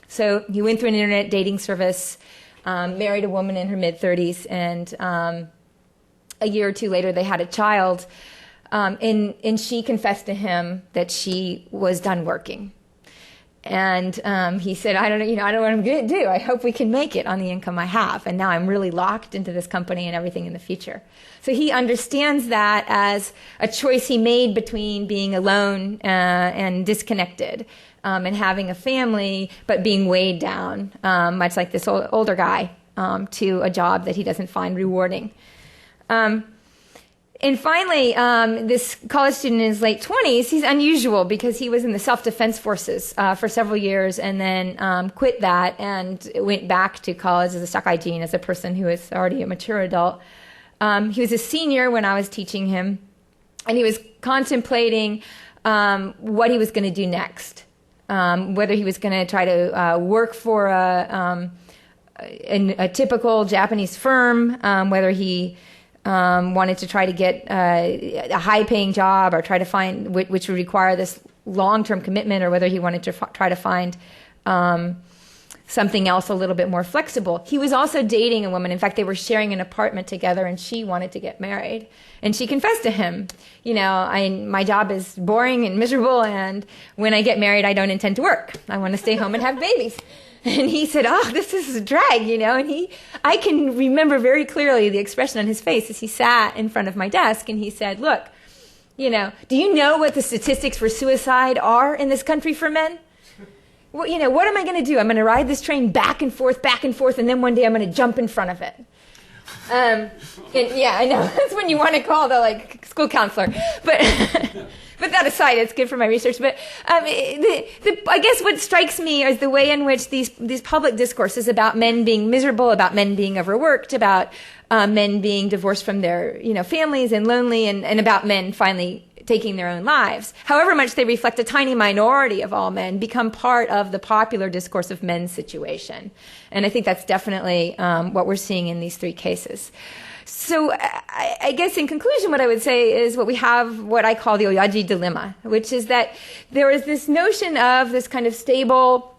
So he went through an internet dating service, married a woman in her mid-30s, and a year or two later they had a child. And she confessed to him that she was done working. And he said, I don't know what I'm going to do. I hope we can make it on the income I have. And now I'm really locked into this company and everything in the future. So he understands that as a choice he made between being alone and disconnected and having a family, but being weighed down, much like this older guy, to a job that he doesn't find rewarding. And finally, this college student in his late 20s, he's unusual because he was in the self-defense forces for several years and then quit that and went back to college as a Sakaijin, as a person who is already a mature adult. He was a senior when I was teaching him, and he was contemplating what he was going to do next, whether he was going to try to work for a typical Japanese firm, whether he wanted to try to get a high-paying job or try to find, which would require this long-term commitment, or whether he wanted to try to find something else a little bit more flexible. He was also dating a woman. In fact, they were sharing an apartment together, and she wanted to get married. And she confessed to him, my job is boring and miserable, and when I get married, I don't intend to work. I want to stay home and have babies. And he said, this is a drag, and I can remember very clearly the expression on his face as he sat in front of my desk, and he said, look, do you know what the statistics for suicide are in this country for men? Well, what am I going to do? I'm going to ride this train back and forth, and then one day I'm going to jump in front of it. Yeah, I know. That's when you want to call the school counselor. But but that aside, it's good for my research. But I guess what strikes me is the way in which these public discourses about men being miserable, about men being overworked, about men being divorced from their families and lonely, and about men finally taking their own lives, however much they reflect a tiny minority of all men, become part of the popular discourse of men's situation. And I think that's definitely what we're seeing in these three cases. So I guess in conclusion, what I would say is what we have, what I call the Oyaji dilemma, which is that there is this notion of this kind of stable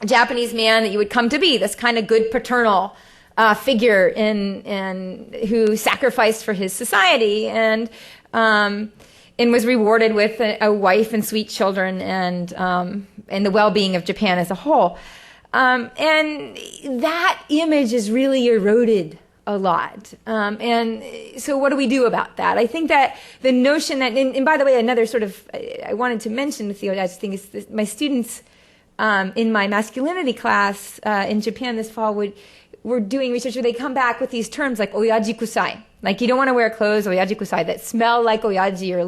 Japanese man that you would come to be, this kind of good paternal figure who sacrificed for his society and was rewarded with a wife and sweet children and the well-being of Japan as a whole. And that image is really eroded a lot. And so what do we do about that? I think that the notion that, and by the way, another sort of, I wanted to mention with the oyaji thing is this, my students in my masculinity class in Japan this fall were doing research where they come back with these terms like oyaji kusai. Like you don't want to wear clothes, oyaji kusai, that smell like oyaji or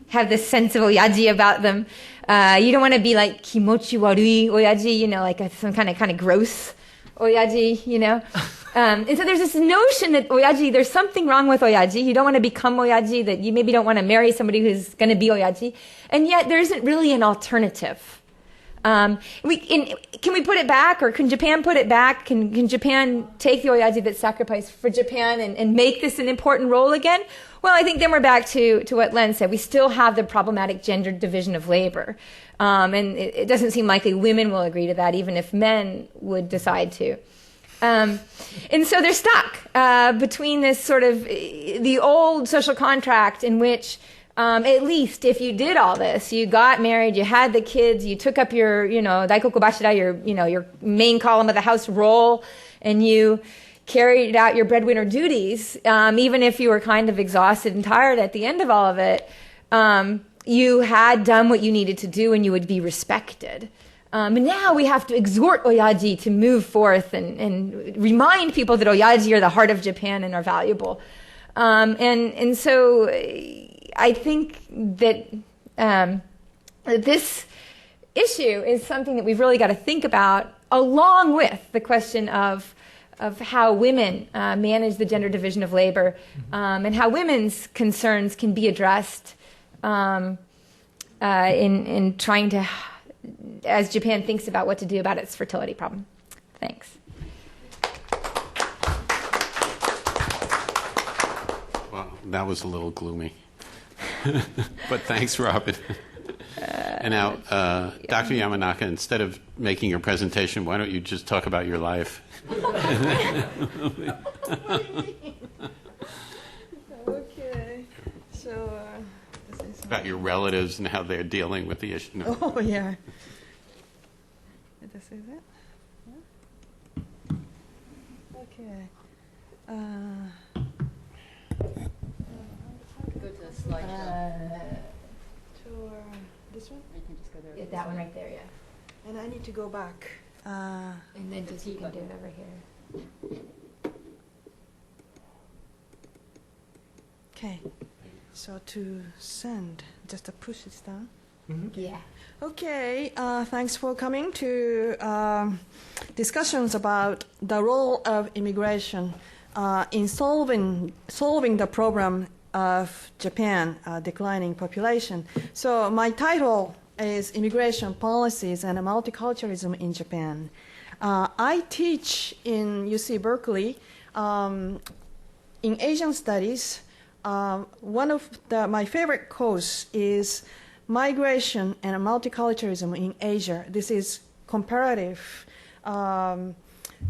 have this sense of oyaji about them. You don't want to be like kimochi warui oyaji, you know, like some kind of gross oyaji, you know. And so there's this notion that oyaji, there's something wrong with oyaji. You don't want to become oyaji, that you maybe don't want to marry somebody who's going to be oyaji. And yet there isn't really an alternative. Can we put it back, or can Japan put it back? Can Japan take the oyaji that's sacrificed for Japan and make this an important role again? Well, I think then we're back to what Len said. We still have the problematic gender division of labor. And it doesn't seem likely women will agree to that, even if men would decide to. And so they're stuck between this sort of the old social contract in which at least if you did all this, you got married, you had the kids, you took up your, daikoku bashira, your main column of the house role, and you carried out your breadwinner duties, even if you were kind of exhausted and tired at the end of all of it, you had done what you needed to do and you would be respected. And now we have to exhort oyaji to move forth and remind people that oyaji are the heart of Japan and are valuable. And so I think that this issue is something that we've really got to think about, along with the question of how women manage the gender division of labor, and how women's concerns can be addressed in trying to, as Japan thinks about what to do about its fertility problem. Thanks. Well, that was a little gloomy. But thanks, Robin. And now, Dr. Yamanaka, instead of making your presentation, why don't you just talk about your life? Okay. So, about your relatives and how they're dealing with the issue. No. Oh, yeah. Did I say that? Yeah? Okay. Go to the slideshow. To this one? You can just go there. Yeah, that one right there, yeah. And I need to go back. And then just you can do it over here. Okay. So to send, just to push this down. Yeah. Okay, thanks for coming to discussions about the role of immigration in solving the problem of Japan, declining population. So my title is Immigration Policies and Multiculturalism in Japan. I teach in UC Berkeley in Asian Studies. One of my favorite course is Migration and Multiculturalism in Asia. This is comparative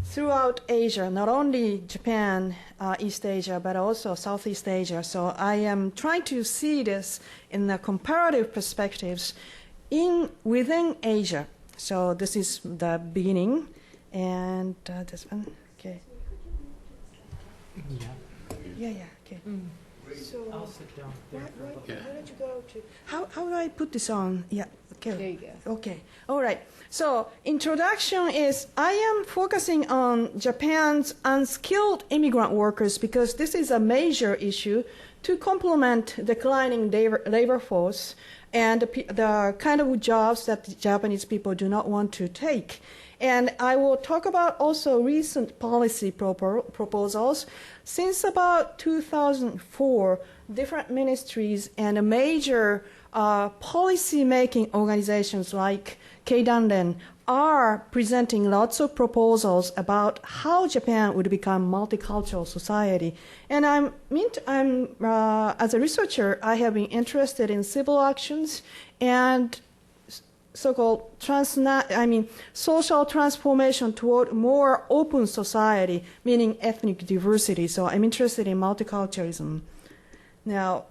throughout Asia, not only Japan, East Asia, but also Southeast Asia. So I am trying to see this in the comparative perspectives within Asia. So this is the beginning, and this one, okay. Yeah, okay. So I'll sit down there. why don't you go to how do I put this on? Yeah, okay. There you go. Okay, all right. So introduction is I am focusing on Japan's unskilled immigrant workers because this is a major issue to complement declining labor force and the kind of jobs that the Japanese people do not want to take. And I will talk about also recent policy proposals. Since about 2004, different ministries and major policy-making organizations like Keidanren are presenting lots of proposals about how Japan would become multicultural society. And as a researcher, I have been interested in civil actions and so-called social transformation toward more open society, meaning ethnic diversity. So I'm interested in multiculturalism. Now,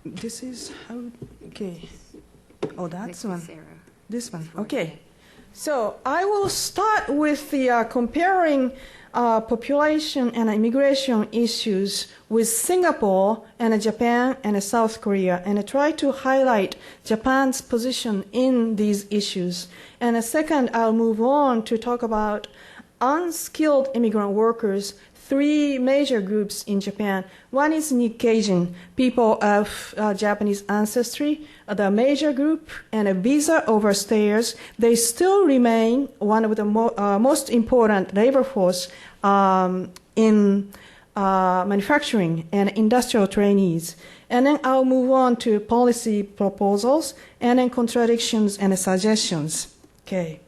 this is how, okay. Oh, that's one. Sarah. This one, okay. So I will start with the comparing population and immigration issues with Singapore and Japan and South Korea, and try to highlight Japan's position in these issues. And second, I'll move on to talk about unskilled immigrant workers, three major groups in Japan. One is Nikkei, people of Japanese ancestry, the major group, and visa overstayers. They still remain one of the most important labor force in manufacturing and industrial trainees. And then I'll move on to policy proposals, and then contradictions and suggestions. Okay.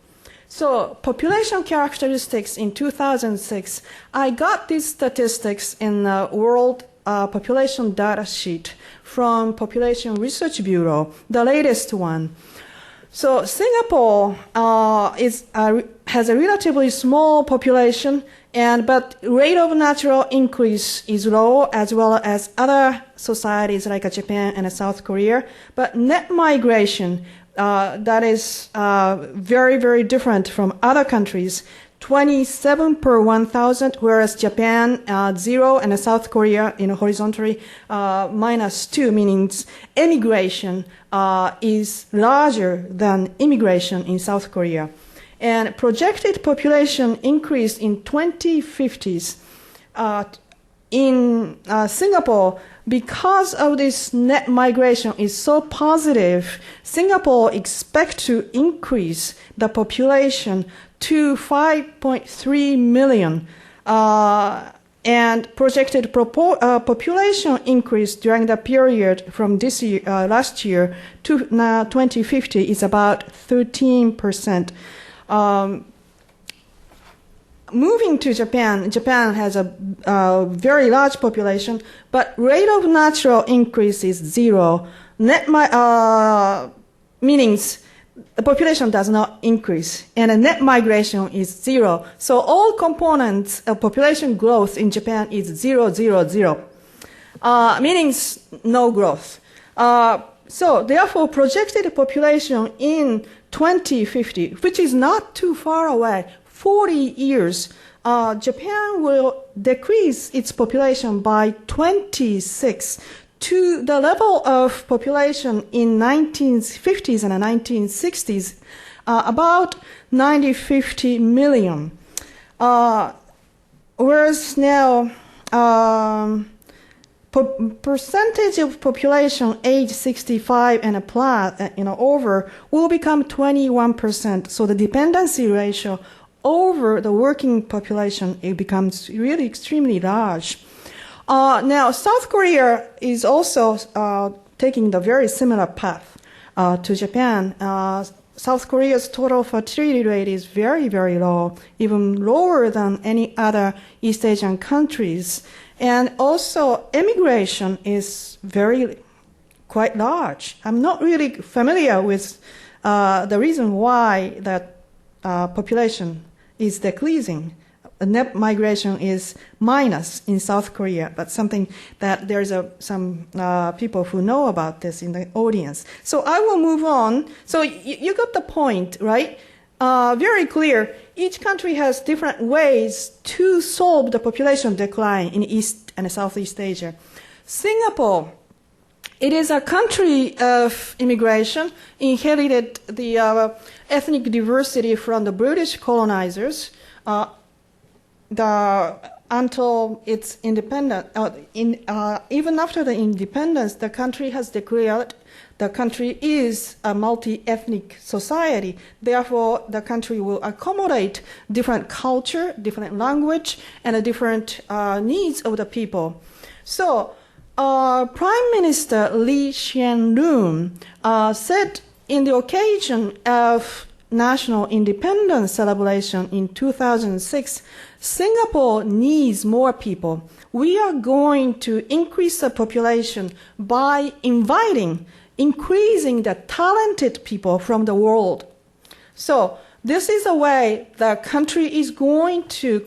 So population characteristics in 2006, I got these statistics in the World Population Data Sheet from Population Research Bureau, the latest one. So Singapore has a relatively small population, but rate of natural increase is low, as well as other societies like Japan and South Korea. But net migration, that is very, very different from other countries. 27 per 1,000, whereas Japan 0 and South Korea horizontally -2, meaning emigration is larger than immigration in South Korea. And projected population increase in 2050s in Singapore, because of this net migration is so positive, Singapore expects to increase the population to 5.3 million. And projected population increase during the period from this year, last year to 2050 is about 13%. Moving to Japan, Japan has a very large population, but rate of natural increase is 0. Meanings the population does not increase, and the net migration is 0. So all components of population growth in Japan is 0, 0, 0. Meanings no growth. So therefore, projected population in 2050, which is not too far away, 40 years, Japan will decrease its population by 26 to the level of population in 1950s and 1960s, about 50 million. Whereas now, percentage of population age 65 and over will become 21%. So the dependency ratio over the working population, it becomes really extremely large. Now, South Korea is also taking the very similar path to Japan. South Korea's total fertility rate is very, very low, even lower than any other East Asian countries. And also, immigration is quite large. I'm not really familiar with the reason why that population is decreasing. Net migration is minus in South Korea, but something that there's some people who know about this in the audience. So I will move on. So you got the point, right? Very clear. Each country has different ways to solve the population decline in East and Southeast Asia. Singapore, it is a country of immigration, inherited the ethnic diversity from the British colonizers. Until its independence, even after the independence, the country has declared the country is a multi-ethnic society. Therefore, the country will accommodate different culture, different language, and different needs of the people. So, Prime Minister Lee Hsien-loong said in the occasion of National Independence celebration in 2006, Singapore needs more people. We are going to increase the population by increasing the talented people from the world. So this is a way the country is going to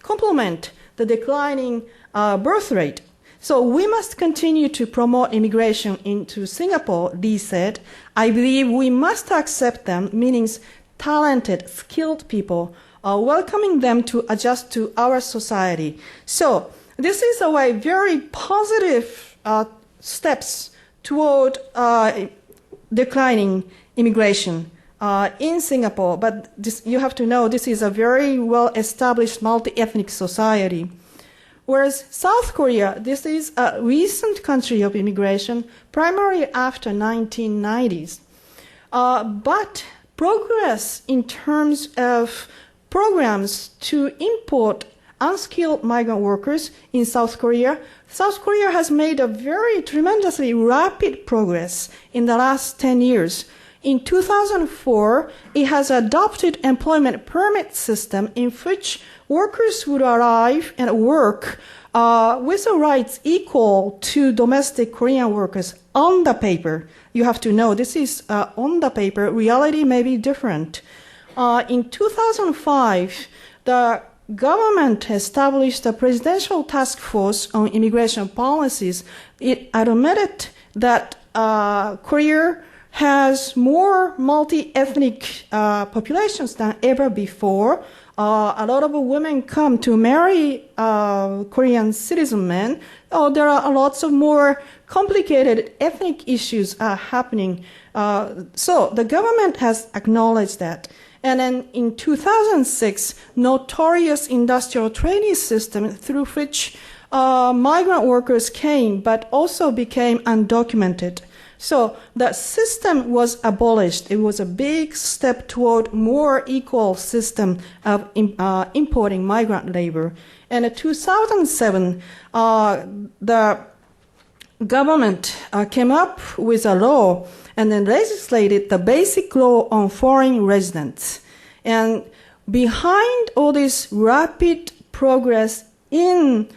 complement the declining birth rate. So we must continue to promote immigration into Singapore, Lee said. I believe we must accept them, meaning talented, skilled people, welcoming them to adjust to our society. So this is a way very positive steps toward declining immigration in Singapore. But you have to know this is a very well-established multi-ethnic society. Whereas South Korea, this is a recent country of immigration, primarily after 1990s. But progress in terms of programs to import unskilled migrant workers in South Korea has made a very tremendously rapid progress in the last 10 years. In 2004, it has adopted employment permit system in which workers would arrive and work with the rights equal to domestic Korean workers on the paper. You have to know this is on the paper. Reality may be different. In 2005, the government established a presidential task force on immigration policies. It admitted that Korea has more multi-ethnic populations than ever before. A lot of women come to marry Korean citizen men. There are lots of more complicated ethnic issues happening. So the government has acknowledged that. And then in 2006, notorious industrial training system through which migrant workers came but also became undocumented. So the system was abolished. It was a big step toward more equal system of importing migrant labor. And in 2007, the government came up with a law and then legislated the basic law on foreign residents. And behind all this rapid progress in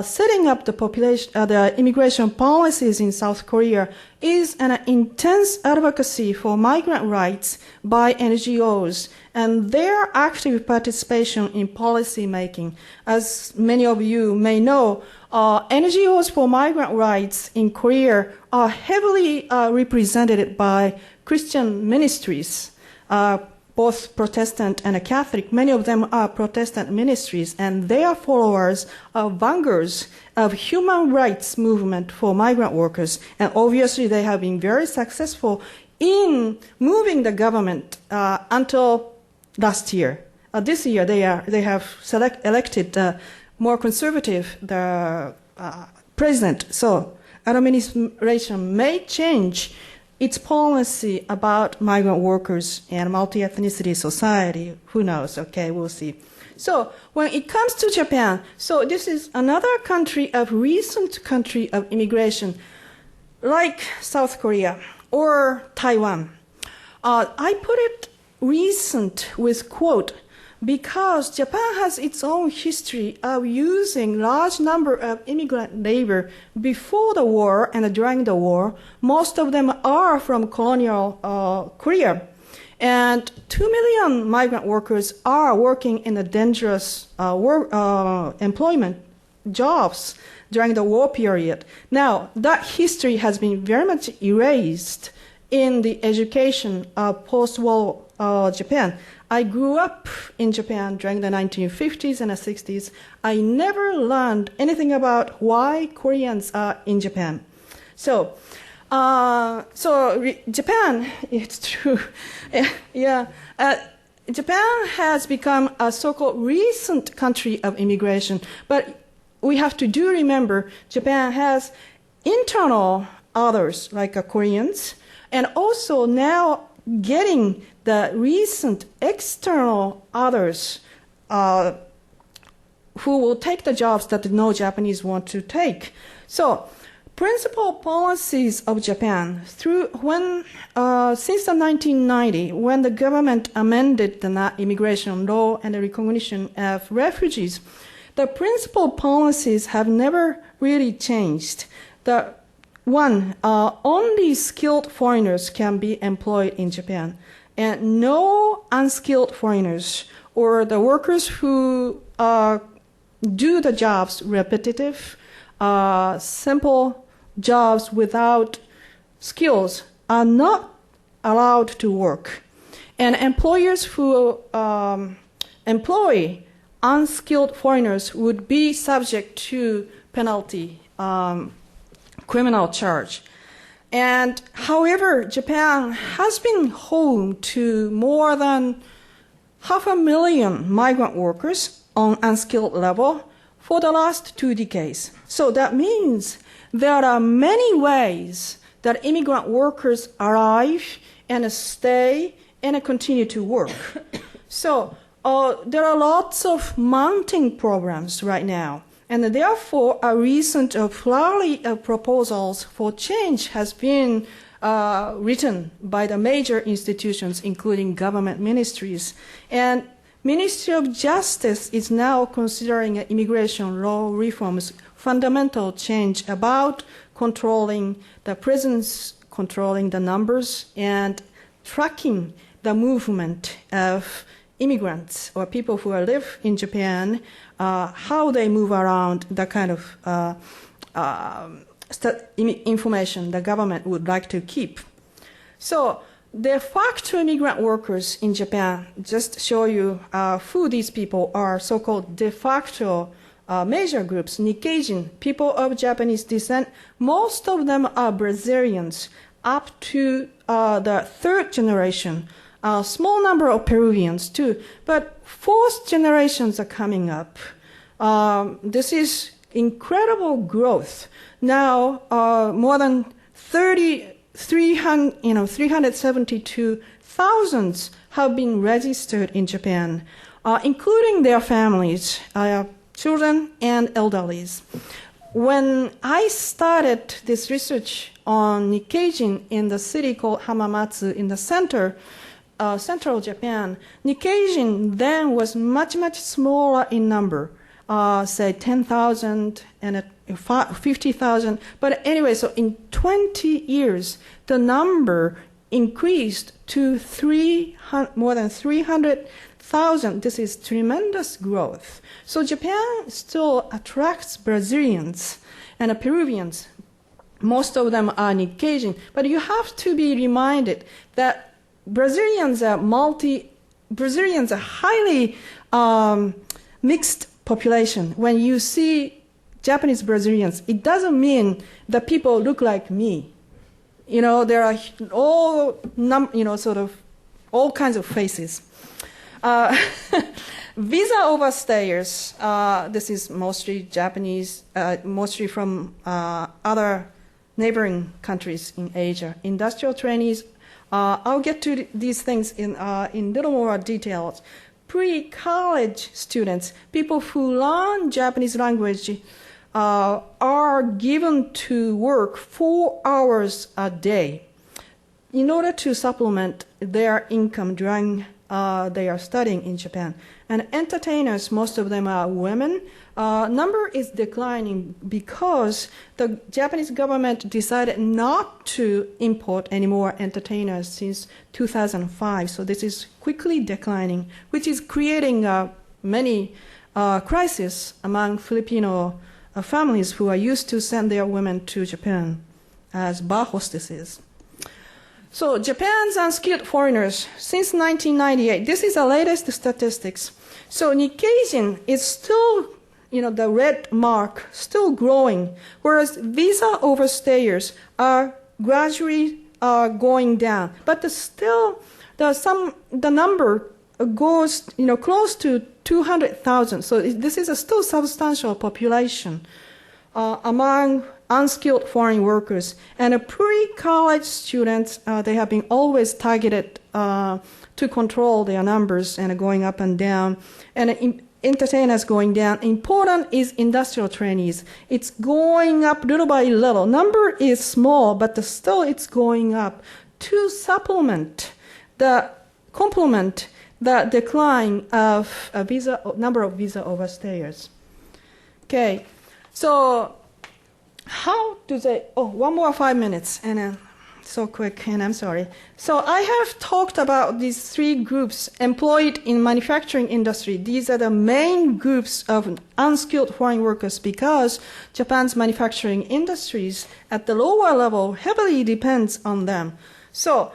setting up the immigration policies in South Korea is an intense advocacy for migrant rights by NGOs and their active participation in policy making. As many of you may know, NGOs for migrant rights in Korea are heavily represented by Christian ministries, both Protestant and Catholic. Many of them are Protestant ministries, and their followers are vanguards of human rights movement for migrant workers. And obviously, they have been very successful in moving the government until last year. This year, they have elected more conservative president. So administration may change its policy about migrant workers and multi-ethnicity society. Who knows? Okay, we'll see. So when it comes to Japan, so this is another recent country of immigration, like South Korea or Taiwan. I put it recent with quote because Japan has its own history of using large number of immigrant labor before the war and during the war. Most of them are from colonial Korea. And 2 million migrant workers are working in the dangerous employment jobs during the war period. Now, that history has been very much erased in the education of post-war Japan. I grew up in Japan during the 1950s and the 60s. I never learned anything about why Koreans are in Japan. So Japan, it's true. Japan has become a so-called recent country of immigration, but we have to remember Japan has internal others like Koreans, and also now getting the recent external others who will take the jobs that no Japanese want to take. So, principal policies of Japan since the 1990, when the government amended the immigration law and the recognition of refugees, the principal policies have never really changed. The one, only skilled foreigners can be employed in Japan, and no unskilled foreigners or the workers who do the jobs, repetitive, simple jobs without skills, are not allowed to work. And employers who employ unskilled foreigners would be subject to penalty, criminal charge. And however, Japan has been home to more than 500,000 migrant workers on unskilled level for the last 2 decades. So that means there are many ways that immigrant workers arrive and stay and continue to work. So there are lots of mounting programs right now. And therefore, a recent flurry of proposals for change has been written by the major institutions, including government ministries. And Ministry of Justice is now considering immigration law reforms, fundamental change about controlling the presence, controlling the numbers, and tracking the movement of immigrants or people who live in Japan, how they move around, the kind of information the government would like to keep. So de facto immigrant workers in Japan, just show you who these people are, so-called de facto major groups, Nikkeijin, people of Japanese descent. Most of them are Brazilians, up to the 3rd generation. A small number of Peruvians too, but 4th generations are coming up. This is incredible growth. Now, more than 372,000 have been registered in Japan, including their families, children and elderlies. When I started this research on Nikkeijin in the city called Hamamatsu in the central Japan, Nikkeijin then was much, much smaller in number, say 10,000 and 50,000. But anyway, so in 20 years, the number increased to more than 300,000. This is tremendous growth. So Japan still attracts Brazilians and Peruvians. Most of them are Nikkeijin. But you have to be reminded that Brazilians are highly mixed population. When you see Japanese Brazilians, it doesn't mean that people look like me. There are all kinds of faces. Visa overstayers, this is mostly Japanese, mostly from other neighboring countries in Asia. Industrial trainees, I'll get to these things in little more details. Pre-college students, people who learn Japanese language, are given to work 4 hours a day in order to supplement their income during they are studying in Japan. And entertainers, most of them are women. Number is declining because the Japanese government decided not to import any more entertainers since 2005. So this is quickly declining, which is creating many crises among Filipino families who are used to send their women to Japan as bar hostesses. So Japan's unskilled foreigners since 1998. This is the latest statistics. So Nikkeijin is still, the red mark, still growing, whereas visa overstayers are gradually going down. But still, the number goes, close to 200,000. So this is a still substantial population among unskilled foreign workers. And pre-college students, they have been always targeted to control their numbers and going up and down. And entertainers going down. Important is industrial trainees. It's going up little by little. Number is small, but still it's going up to complement the decline of number of visa overstayers. Okay, so how do they? Oh, one more 5 minutes, and so quick, and I'm sorry. So I have talked about these three groups employed in manufacturing industry. These are the main groups of unskilled foreign workers because Japan's manufacturing industries at the lower level heavily depends on them. So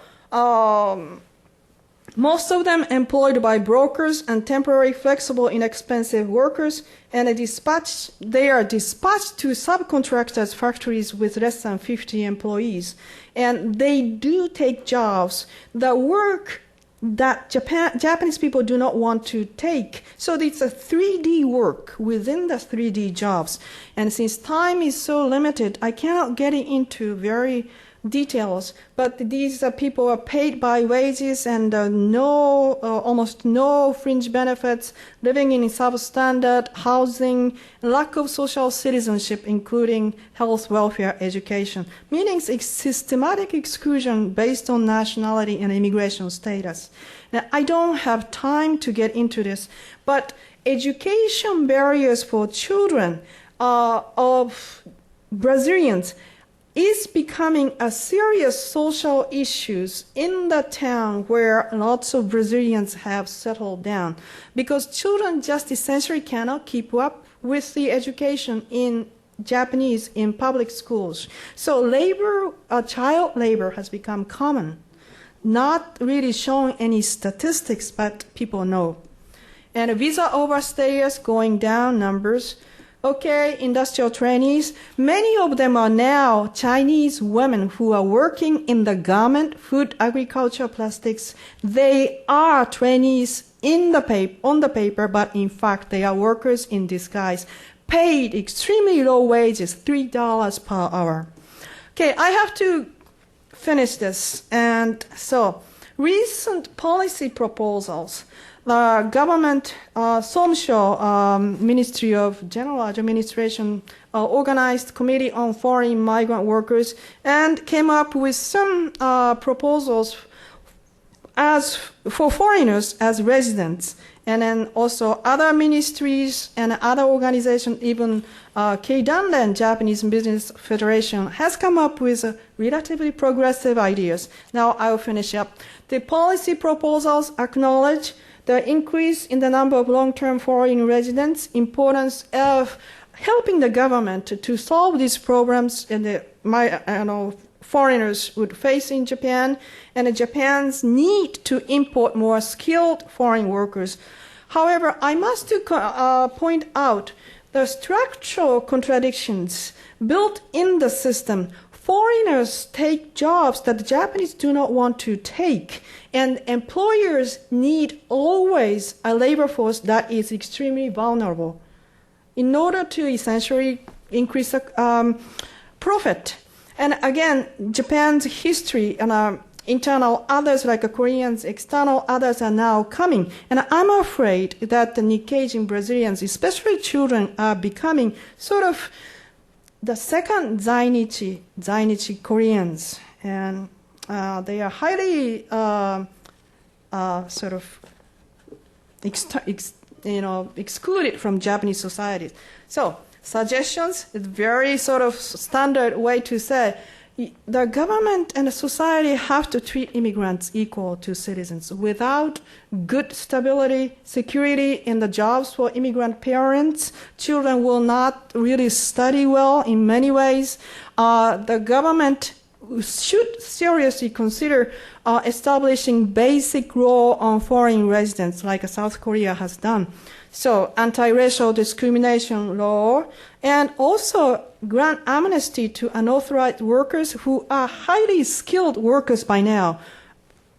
most of them employed by brokers and temporary, flexible, inexpensive workers, and they are dispatched to subcontractors' factories with less than 50 employees. And they do take jobs that work that Japanese people do not want to take. So it's a 3D work within the 3D jobs. And since time is so limited, I cannot get into very details, but these people are paid by wages and almost no fringe benefits, living in substandard housing, lack of social citizenship, including health, welfare, education, meaning systematic exclusion based on nationality and immigration status. Now, I don't have time to get into this, but education barriers for children of Brazilians is becoming a serious social issue in the town where lots of Brazilians have settled down, because children just essentially cannot keep up with the education in Japanese in public schools. So child labor has become common, not really showing any statistics, but people know. And visa overstayers going down numbers. Okay, industrial trainees. Many of them are now Chinese women who are working in the garment, food, agriculture, plastics. They are trainees on the paper, but in fact they are workers in disguise, paid extremely low wages, $3 per hour. Okay, I have to finish this. And so, recent policy proposals. The government, Somsho, Ministry of General Administration, organized Committee on Foreign Migrant Workers and came up with some proposals for foreigners as residents. And then also other ministries and other organizations, even Keidanren, Japanese Business Federation, has come up with relatively progressive ideas. Now I'll finish up. The policy proposals acknowledge the increase in the number of long-term foreign residents, importance of helping the government to solve these problems and foreigners would face in Japan, and Japan's need to import more skilled foreign workers. However, I must point out the structural contradictions built in the system. Foreigners take jobs that the Japanese do not want to take, and employers need always a labor force that is extremely vulnerable in order to essentially increase profit. And again, Japan's history and internal others like Koreans, external others are now coming. And I'm afraid that the Nikkei Brazilians, especially children, are becoming sort of the second Zainichi Koreans, and they are highly sort of excluded from Japanese society. So suggestions is very sort of standard way to say the government and the society have to treat immigrants equal to citizens. Without good stability, security in the jobs for immigrant parents, children will not really study well in many ways. The government should seriously consider establishing basic law on foreign residents like South Korea has done. So anti-racial discrimination law, and also grant amnesty to unauthorized workers who are highly skilled workers by now.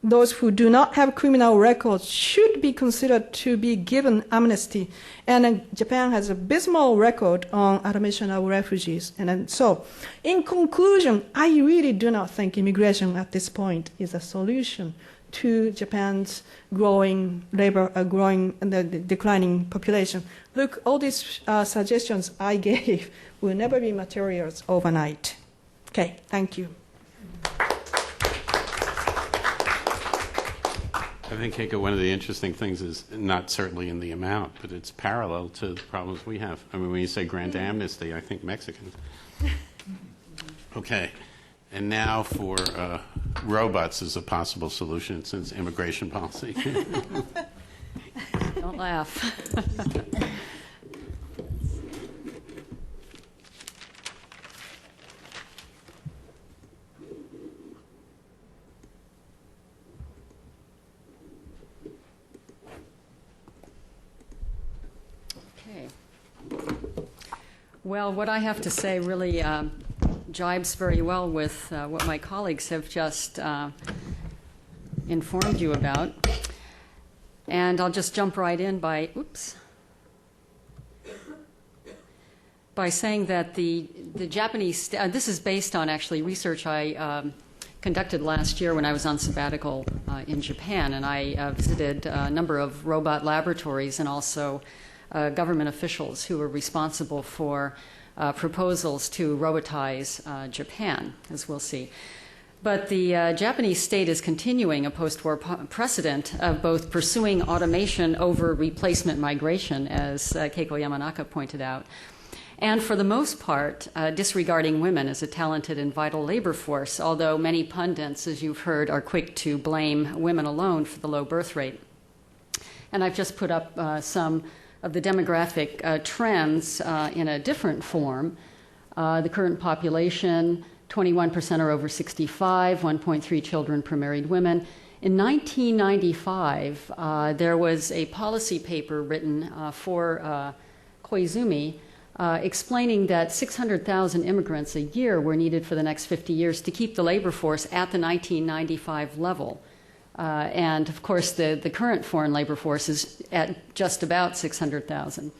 Those who do not have criminal records should be considered to be given amnesty. And Japan has a abysmal record on admission of refugees. And so, in conclusion, I really do not think immigration at this point is a solution to Japan's growing declining population. Look, all these suggestions I gave will never be materials overnight. Okay, thank you. I think, Keiko, one of the interesting things is not certainly in the amount, but it's parallel to the problems we have. I mean, when you say grant amnesty, I think Mexicans. Okay. And now for robots as a possible solution since immigration policy. Don't laugh. Okay. Well, what I have to say really jibes very well with what my colleagues have just informed you about. And I'll just jump right in by saying that the Japanese, this is based on actually research I conducted last year when I was on sabbatical in Japan, and I visited a number of robot laboratories and also government officials who were responsible for proposals to robotize Japan, as we'll see. But the Japanese state is continuing a post-war precedent of both pursuing automation over replacement migration, as Keiko Yamanaka pointed out, and for the most part, disregarding women as a talented and vital labor force, although many pundits, as you've heard, are quick to blame women alone for the low birth rate. And I've just put up some of the demographic trends in a different form. The current population, 21% are over 65, 1.3 children per married women. In 1995, there was a policy paper written for Koizumi explaining that 600,000 immigrants a year were needed for the next 50 years to keep the labor force at the 1995 level. And of course, the current foreign labor force is at just about 600,000.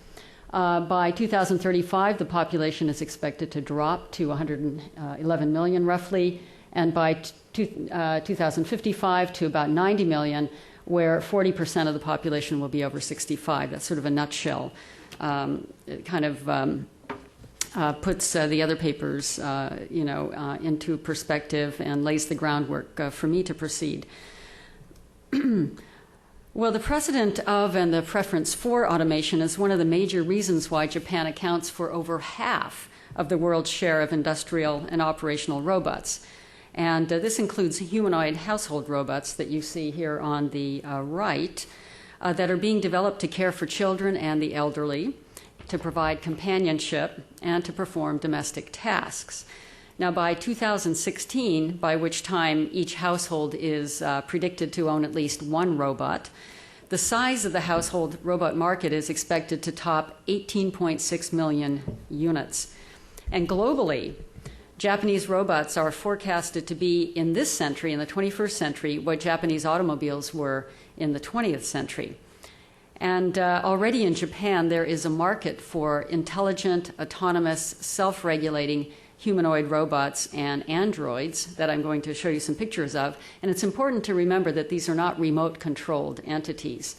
By 2035, the population is expected to drop to 111 million roughly, and by 2055 to about 90 million, where 40% of the population will be over 65. That's sort of a nutshell. It kind of puts the other papers, into perspective and lays the groundwork for me to proceed. Well, the precedent of and the preference for automation is one of the major reasons why Japan accounts for over half of the world's share of industrial and operational robots. And this includes humanoid household robots that you see here on the right that are being developed to care for children and the elderly, to provide companionship, and to perform domestic tasks. Now, by 2016, by which time each household is predicted to own at least one robot, the size of the household robot market is expected to top 18.6 million units. And globally, Japanese robots are forecasted to be in this century, in the 21st century, what Japanese automobiles were in the 20th century. And already in Japan, there is a market for intelligent, autonomous, self-regulating humanoid robots and androids that I'm going to show you some pictures of. And it's important to remember that these are not remote-controlled entities.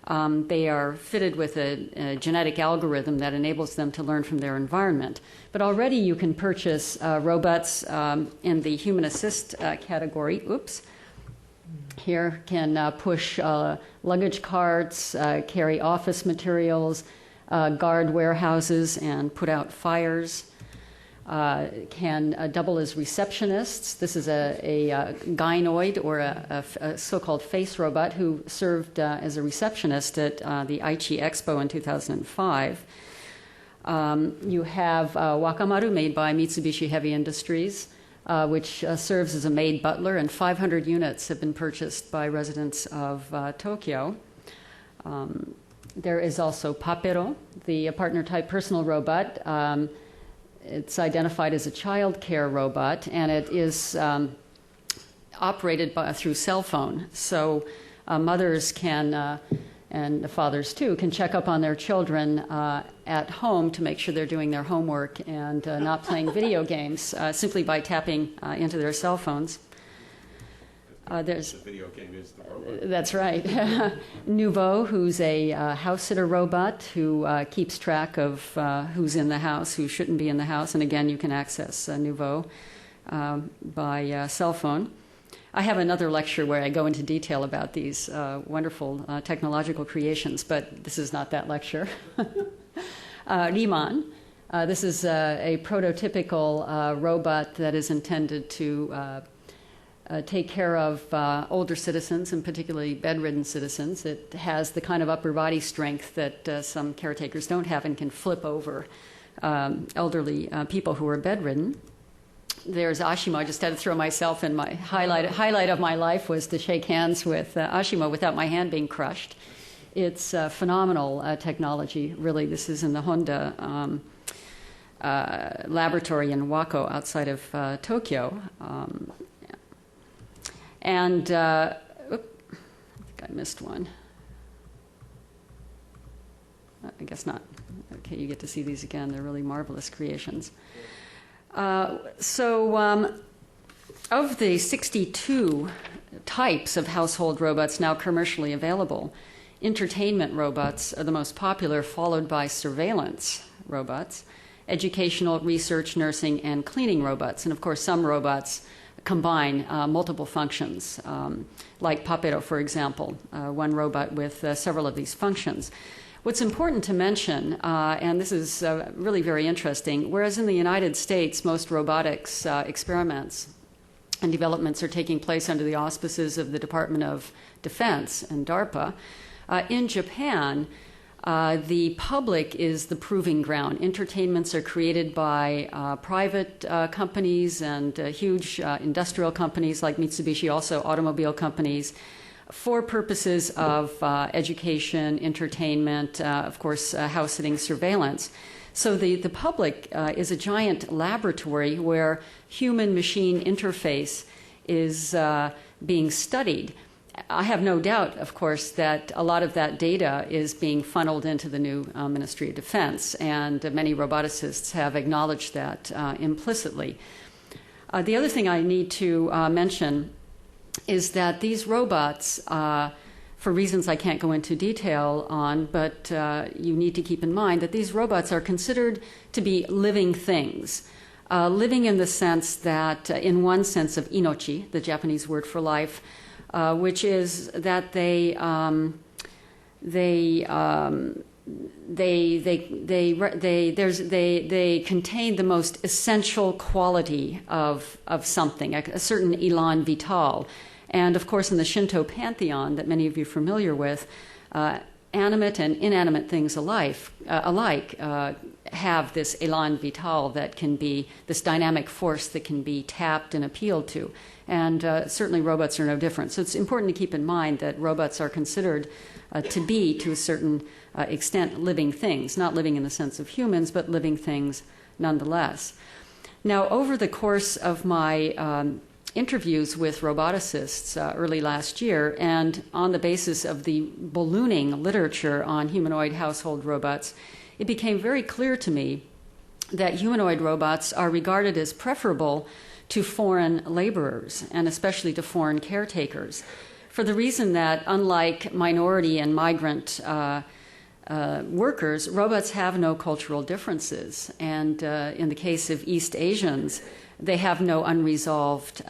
They are fitted with a genetic algorithm that enables them to learn from their environment. But already you can purchase robots in the human assist category. Here can push luggage carts, carry office materials, guard warehouses, and put out fires. Can double as receptionists. This is a gynoid, or a so-called face robot, who served as a receptionist at the Aichi Expo in 2005. You have Wakamaru, made by Mitsubishi Heavy Industries, which serves as a maid butler, and 500 units have been purchased by residents of Tokyo. There is also Papero, the partner-type personal robot. It's identified as a child care robot, and it is operated through cell phone. So mothers can, and the fathers too, can check up on their children at home to make sure they're doing their homework and not playing video games simply by tapping into their cell phones. There's the video game is the robot. That's right. Nouveau, who's a house sitter robot who keeps track of who's in the house, who shouldn't be in the house. And again, you can access Nouveau by cell phone. I have another lecture where I go into detail about these wonderful technological creations, but this is not that lecture. Riman. This is a prototypical robot that is intended to take care of older citizens, and particularly bedridden citizens. It has the kind of upper body strength that some caretakers don't have, and can flip over elderly people who are bedridden. There's Ashimo. I just had to throw myself in. My highlight of my life was to shake hands with Ashimo without my hand being crushed. It's phenomenal technology, really. This is in the Honda laboratory in Wako outside of Tokyo. And I think I missed one. I guess not. Okay, you get to see these again. They're really marvelous creations. Of the 62 types of household robots now commercially available, entertainment robots are the most popular, followed by surveillance robots, educational, research, nursing, and cleaning robots. And of course, some robots combine multiple functions, like Papero, for example, one robot with several of these functions. What's important to mention, and this is really very interesting, whereas in the United States, most robotics experiments and developments are taking place under the auspices of the Department of Defense and DARPA, in Japan, the public is the proving ground. Entertainments are created by private companies and huge industrial companies like Mitsubishi, also automobile companies, for purposes of education, entertainment, of course, house-sitting surveillance. So the public is a giant laboratory where human-machine interface is being studied. I have no doubt, of course, that a lot of that data is being funneled into the new Ministry of Defense, and many roboticists have acknowledged that implicitly. The other thing I need to mention is that these robots, for reasons I can't go into detail on, but you need to keep in mind that these robots are considered to be living things. Living in the sense that, in one sense of inochi, the Japanese word for life, which is that they contain the most essential quality of something, a certain élan vital. And of course, in the Shinto pantheon that many of you are familiar with, animate and inanimate things alike have this élan vital that can be this dynamic force that can be tapped and appealed to. And certainly robots are no different. So it's important to keep in mind that robots are considered to be, to a certain extent, living things, not living in the sense of humans, but living things nonetheless. Now, over the course of my interviews with roboticists early last year, and on the basis of the ballooning literature on humanoid household robots, it became very clear to me that humanoid robots are regarded as preferable to foreign laborers, and especially to foreign caretakers, for the reason that, unlike minority and migrant workers, robots have no cultural differences. And in the case of East Asians, they have no unresolved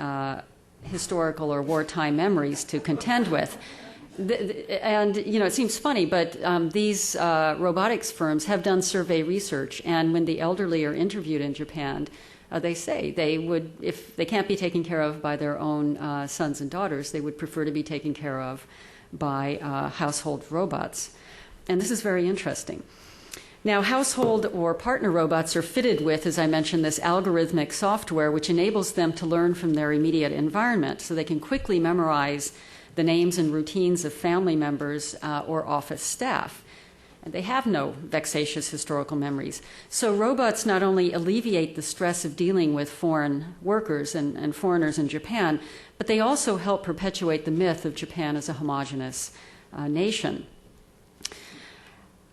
historical or wartime memories to contend with. And, you know, it seems funny, but these robotics firms have done survey research, and when the elderly are interviewed in Japan, they say they would, if they can't be taken care of by their own sons and daughters, they would prefer to be taken care of by household robots. And this is very interesting. Now, household or partner robots are fitted with, as I mentioned, this algorithmic software which enables them to learn from their immediate environment, so they can quickly memorize the names and routines of family members or office staff. And they have no vexatious historical memories. So robots not only alleviate the stress of dealing with foreign workers and foreigners in Japan, but they also help perpetuate the myth of Japan as a homogeneous nation.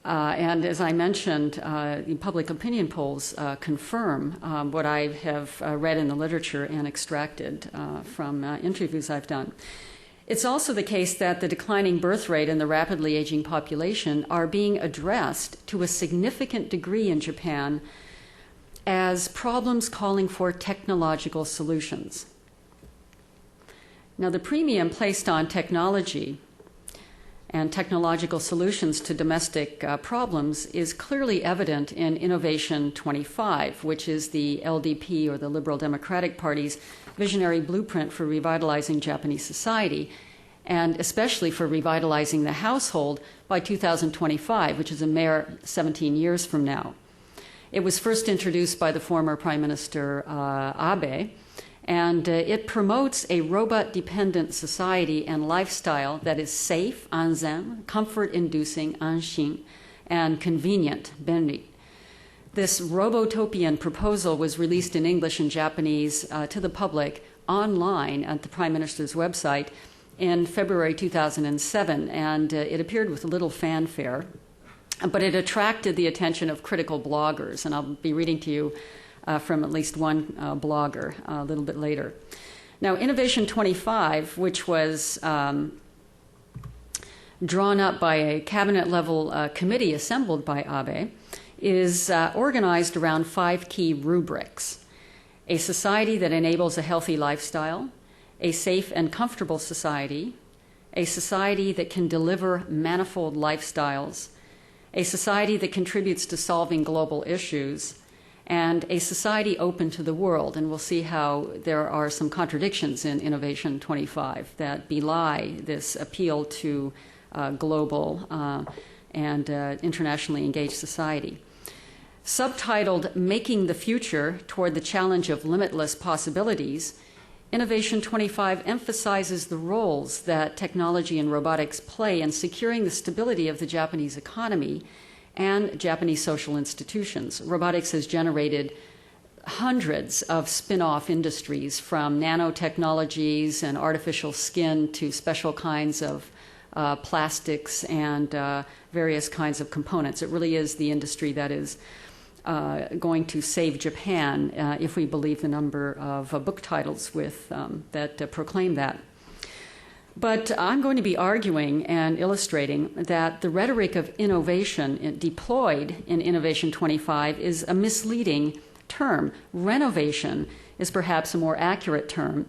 And as I mentioned, the public opinion polls confirm what I have read in the literature and extracted from interviews I've done. It's also the case that the declining birth rate and the rapidly aging population are being addressed to a significant degree in Japan as problems calling for technological solutions. Now, the premium placed on technology and technological solutions to domestic problems is clearly evident in Innovation 25, which is the LDP, or the Liberal Democratic Party's visionary blueprint for revitalizing Japanese society, and especially for revitalizing the household by 2025, which is a mere 17 years from now. It was first introduced by the former Prime Minister Abe, And it promotes a robot-dependent society and lifestyle that is safe, anzen, comfort-inducing, anshin, and convenient, benri. This robotopian proposal was released in English and Japanese to the public online at the Prime Minister's website in February 2007, and it appeared with little fanfare, but it attracted the attention of critical bloggers, and I'll be reading to you from at least one blogger a little bit later. Now, Innovation 25, which was drawn up by a cabinet-level committee assembled by Abe, is organized around 5 key rubrics: a society that enables a healthy lifestyle, a safe and comfortable society, a society that can deliver manifold lifestyles, a society that contributes to solving global issues, and a society open to the world. And we'll see how there are some contradictions in Innovation 25 that belie this appeal to global and internationally engaged society. Subtitled Making the Future Toward the Challenge of Limitless Possibilities, Innovation 25 emphasizes the roles that technology and robotics play in securing the stability of the Japanese economy and Japanese social institutions. Robotics has generated hundreds of spin-off industries, from nanotechnologies and artificial skin to special kinds of plastics and various kinds of components. It really is the industry that is going to save Japan, if we believe the number of book titles that proclaim that. But I'm going to be arguing and illustrating that the rhetoric of innovation deployed in Innovation 25 is a misleading term. Renovation is perhaps a more accurate term,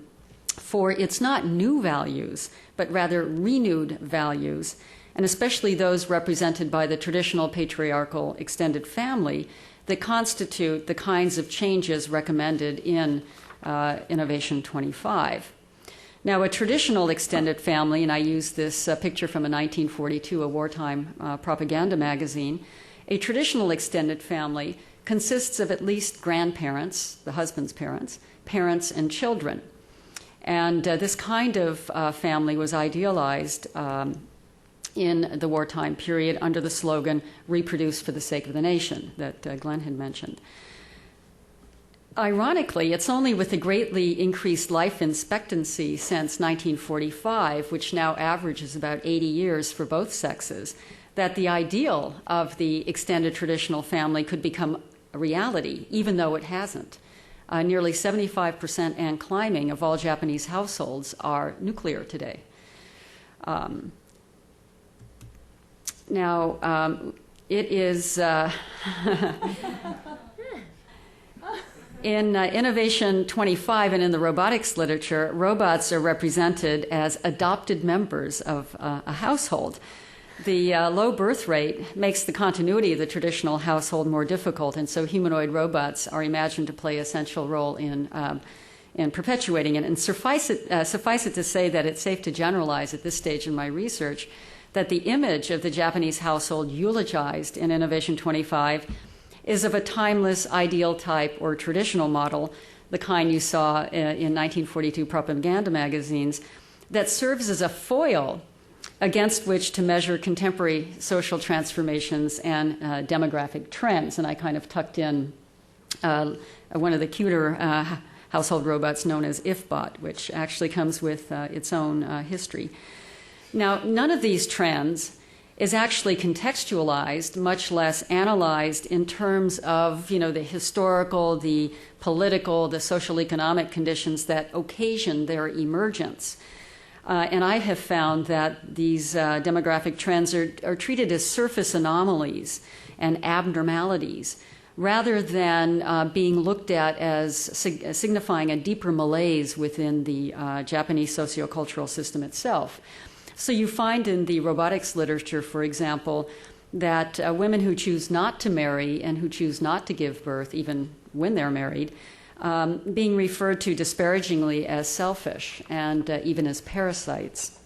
for it's not new values, but rather renewed values, and especially those represented by the traditional patriarchal extended family that constitute the kinds of changes recommended in Innovation 25. Now, a traditional extended family, and I use this picture from a 1942, a wartime propaganda magazine, a traditional extended family consists of at least grandparents, the husband's parents, parents, and children. And this kind of family was idealized in the wartime period under the slogan, "Reproduce for the sake of the nation," that Glenn had mentioned. Ironically, it's only with the greatly increased life expectancy since 1945, which now averages about 80 years for both sexes, that the ideal of the extended traditional family could become a reality, even though it hasn't. Nearly 75% and climbing of all Japanese households are nuclear today. It is in Innovation 25 and in the robotics literature, robots are represented as adopted members of a household. The low birth rate makes the continuity of the traditional household more difficult, and so humanoid robots are imagined to play an essential role in perpetuating it. And suffice it to say that it's safe to generalize at this stage in my research that the image of the Japanese household eulogized in Innovation 25 is of a timeless ideal type or traditional model, the kind you saw in 1942 propaganda magazines, that serves as a foil against which to measure contemporary social transformations and demographic trends. And I kind of tucked in one of the cuter household robots known as IfBot, which actually comes with its own history. Now, none of these trends is actually contextualized, much less analyzed in terms of, the historical, the political, the social economic conditions that occasion their emergence. And I have found that these demographic trends are treated as surface anomalies and abnormalities, rather than being looked at as signifying a deeper malaise within the Japanese sociocultural system itself. So you find in the robotics literature, for example, that women who choose not to marry and who choose not to give birth, even when they're married, being referred to disparagingly as selfish and even as parasites.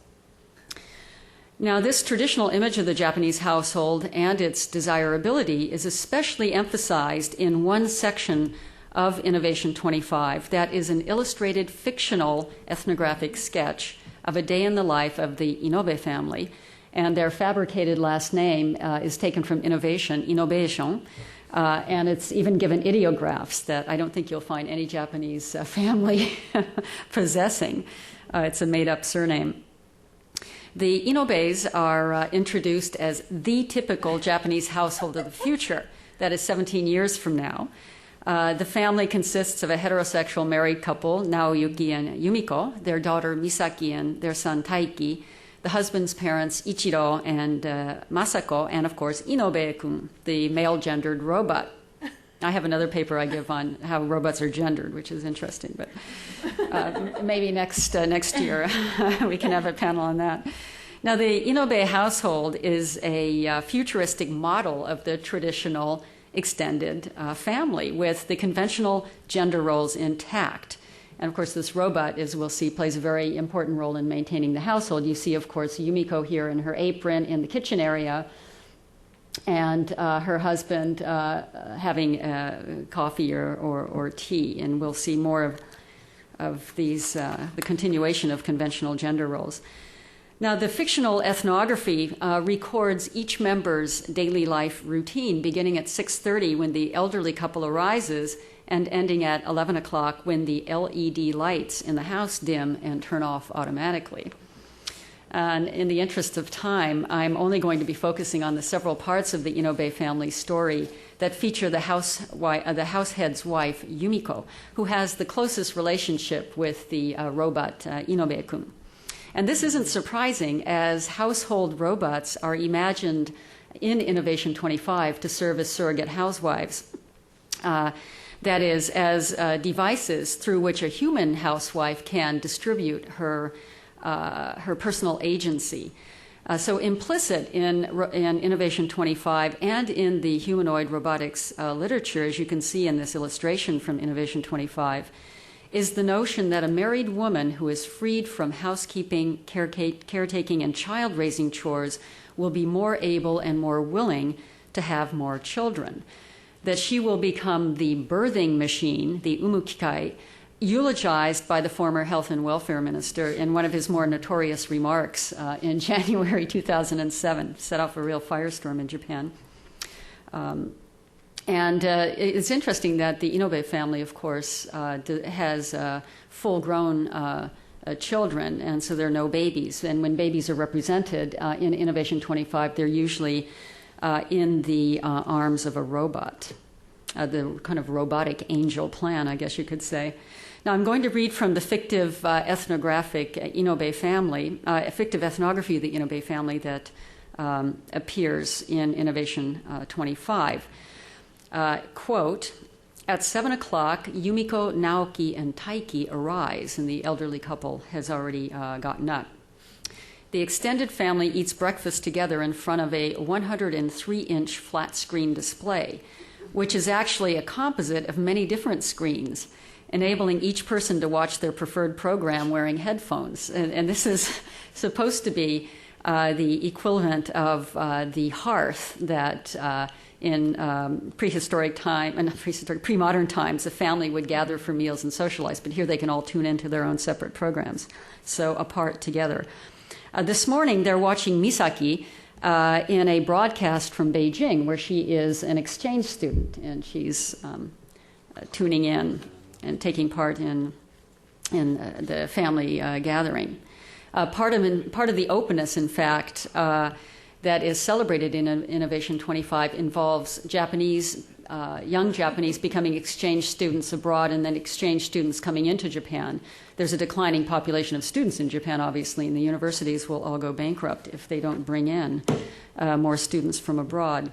Now, this traditional image of the Japanese household and its desirability is especially emphasized in one section of Innovation 25 that is an illustrated fictional ethnographic sketch of a day in the life of the Inobe family. And their fabricated last name is taken from innovation, innovation. And it's even given ideographs that I don't think you'll find any Japanese family possessing. It's a made-up surname. The Inobes are introduced as the typical Japanese household of the future. That is 17 years from now. The family consists of a heterosexual married couple, Naoyuki and Yumiko, their daughter Misaki and their son Taiki, the husband's parents Ichiro and Masako, and of course Inobe-kun, the male-gendered robot. I have another paper I give on how robots are gendered, which is interesting, but maybe next year we can have a panel on that. Now, the Inobe household is a futuristic model of the traditional extended family with the conventional gender roles intact. And of course, this robot, as we'll see, plays a very important role in maintaining the household. You see, of course, Yumiko here in her apron in the kitchen area, and her husband having coffee or tea. And we'll see more of these, the continuation of conventional gender roles. Now, the fictional ethnography records each member's daily life routine, beginning at 6:30 when the elderly couple arises and ending at 11 o'clock when the LED lights in the house dim and turn off automatically. And in the interest of time, I'm only going to be focusing on the several parts of the Inobe family story that feature the househead's wife, Yumiko, who has the closest relationship with the robot Inobe-kun. And this isn't surprising, as household robots are imagined in Innovation 25 to serve as surrogate housewives. That is, as devices through which a human housewife can distribute her personal agency. So implicit in Innovation 25 and in the humanoid robotics literature, as you can see in this illustration from Innovation 25, is the notion that a married woman who is freed from housekeeping, caretaking, and child-raising chores will be more able and more willing to have more children. That she will become the birthing machine, the umukikai, eulogized by the former health and welfare minister in one of his more notorious remarks in January 2007, set off a real firestorm in Japan. And it's interesting that the Inobe family, of course, has full-grown children, and so there are no babies. And when babies are represented in Innovation 25, they're usually in the arms of a robot, the kind of robotic angel plan, I guess you could say. Now, I'm going to read from the fictive ethnographic Inobe family, fictive ethnography of the Inobe family that appears in Innovation 25. Quote, at 7 o'clock, Yumiko, Naoki, and Taiki arise, and the elderly couple has already gotten up. The extended family eats breakfast together in front of a 103-inch flat screen display, which is actually a composite of many different screens, enabling each person to watch their preferred program wearing headphones. And this is supposed to be the equivalent of the hearth that in pre-modern times, a family would gather for meals and socialize, but here they can all tune into their own separate programs, so apart together. This morning, they're watching Misaki in a broadcast from Beijing, where she is an exchange student, and she's tuning in and taking part in the family gathering. Part of the openness, in fact, that is celebrated in Innovation 25 involves young Japanese becoming exchange students abroad and then exchange students coming into Japan. There's a declining population of students in Japan, obviously, and the universities will all go bankrupt if they don't bring in more students from abroad.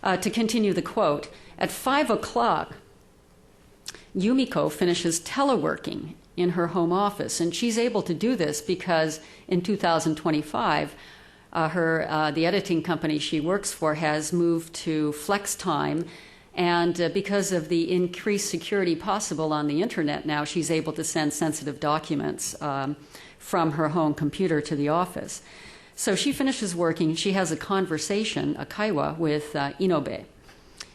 To continue the quote, at 5 o'clock, Yumiko finishes teleworking in her home office, and she's able to do this because in 2025, the editing company she works for has moved to flex time, and because of the increased security possible on the internet now, she's able to send sensitive documents from her home computer to the office. So she finishes working, she has a conversation, a kaiwa, with Inobe,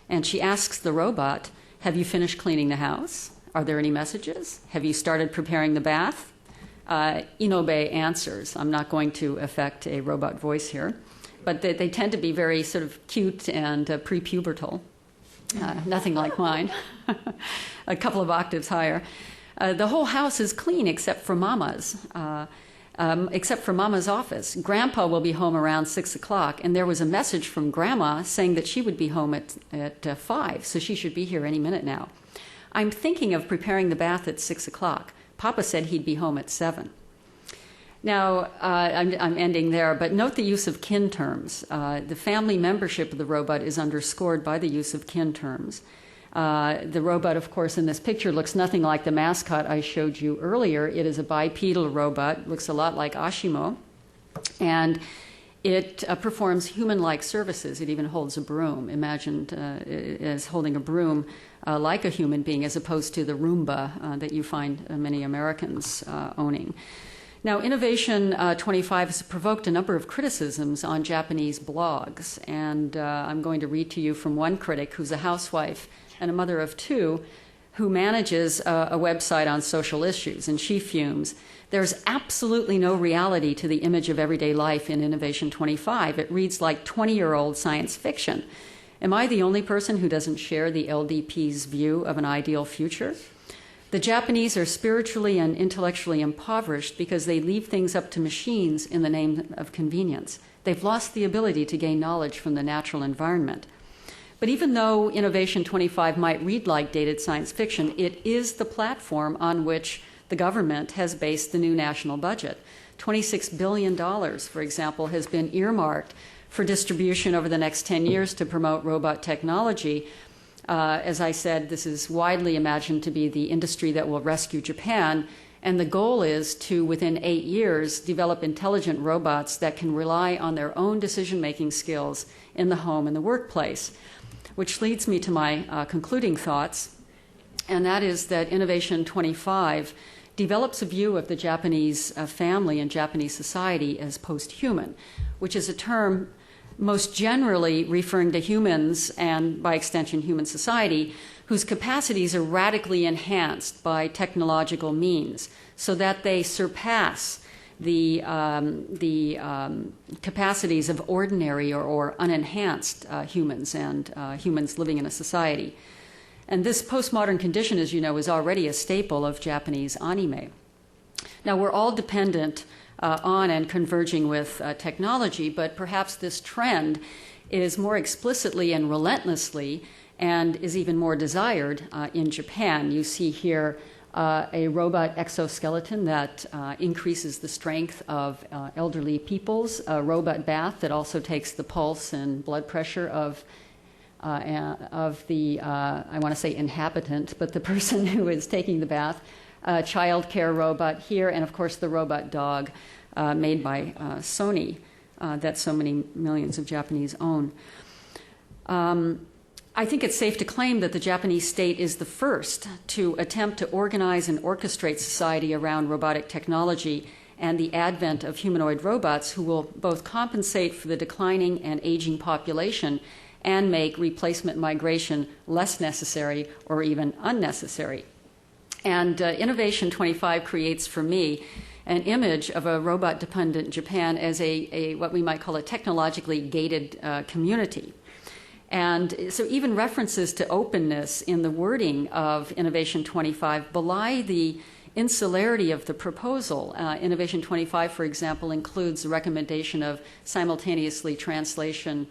and she asks the robot, Have you finished cleaning the house? Are there any messages? Have you started preparing the bath? Inobe answers. I'm not going to affect a robot voice here, but they tend to be very sort of cute and prepubertal. Nothing like mine, a couple of octaves higher. The whole house is clean except for Mama's. Except for Mama's office. Grandpa will be home around 6 o'clock, and there was a message from Grandma saying that she would be home at 5, so she should be here any minute now. I'm thinking of preparing the bath at 6 o'clock. Papa said he'd be home at 7. Now, I'm ending there, but note the use of kin terms. The family membership of the robot is underscored by the use of kin terms. The robot, of course, in this picture looks nothing like the mascot I showed you earlier. It is a bipedal robot, looks a lot like Ashimo, and it performs human-like services. It even holds a broom, imagined as holding a broom like a human being, as opposed to the Roomba that you find many Americans owning. Now, Innovation 25 has provoked a number of criticisms on Japanese blogs, and I'm going to read to you from one critic who's a housewife and a mother of 2 who manages a website on social issues, and she fumes. There's absolutely no reality to the image of everyday life in Innovation 25. It reads like 20-year-old science fiction. Am I the only person who doesn't share the LDP's view of an ideal future? The Japanese are spiritually and intellectually impoverished because they leave things up to machines in the name of convenience. They've lost the ability to gain knowledge from the natural environment. But even though Innovation 25 might read like dated science fiction, it is the platform on which the government has based the new national budget. $26 billion, for example, has been earmarked for distribution over the next 10 years to promote robot technology. As I said, this is widely imagined to be the industry that will rescue Japan, and the goal is to, within 8 years, develop intelligent robots that can rely on their own decision-making skills in the home and the workplace. Which leads me to my concluding thoughts, and that is that Innovation 25 develops a view of the Japanese family and Japanese society as post-human, which is a term most generally referring to humans and, by extension, human society, whose capacities are radically enhanced by technological means so that they surpass the capacities of ordinary or unenhanced humans and humans living in a society. And this postmodern condition, as you know, is already a staple of Japanese anime. Now, we're all dependent on and converging with technology, but perhaps this trend is more explicitly and relentlessly and is even more desired in Japan. You see here a robot exoskeleton that increases the strength of elderly peoples, a robot bath that also takes the pulse and blood pressure of the, I want to say inhabitant, but the person who is taking the bath, a child care robot here, and of course the robot dog made by Sony that so many millions of Japanese own. I think it's safe to claim that the Japanese state is the first to attempt to organize and orchestrate society around robotic technology and the advent of humanoid robots who will both compensate for the declining and aging population and make replacement migration less necessary or even unnecessary. And Innovation 25 creates for me an image of a robot-dependent Japan as a what we might call a technologically gated community. And so even references to openness in the wording of Innovation 25 belie the insularity of the proposal. Innovation 25, for example, includes the recommendation of simultaneous translation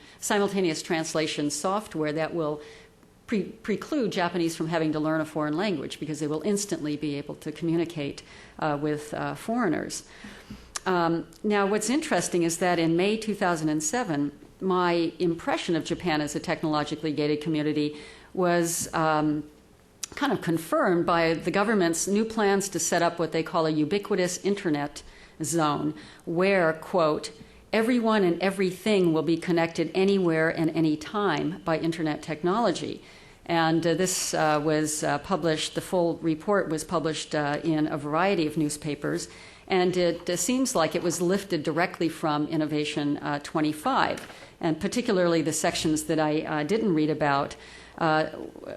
software that will preclude Japanese from having to learn a foreign language because they will instantly be able to communicate with foreigners. Now, what's interesting is that in May 2007, my impression of Japan as a technologically gated community was kind of confirmed by the government's new plans to set up what they call a ubiquitous internet zone where, quote, everyone and everything will be connected anywhere and any time by internet technology. And this was published, the full report was published in a variety of newspapers, and it seems like it was lifted directly from Innovation 25, and particularly the sections that I didn't read about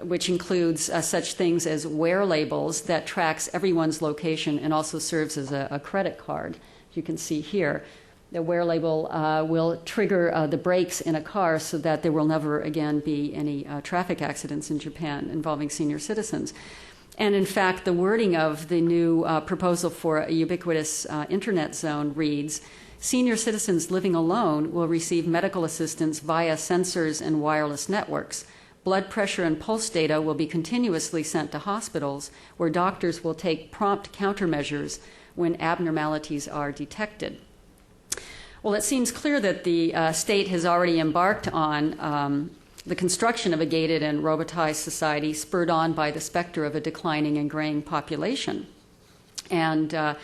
which includes such things as wear labels that tracks everyone's location and also serves as a credit card. You can see here. The wear label will trigger the brakes in a car so that there will never again be any traffic accidents in Japan involving senior citizens. And in fact, the wording of the new proposal for a ubiquitous internet zone reads, senior citizens living alone will receive medical assistance via sensors and wireless networks. Blood pressure and pulse data will be continuously sent to hospitals where doctors will take prompt countermeasures when abnormalities are detected. Well, it seems clear that the state has already embarked on the construction of a gated and robotized society spurred on by the specter of a declining and graying population. And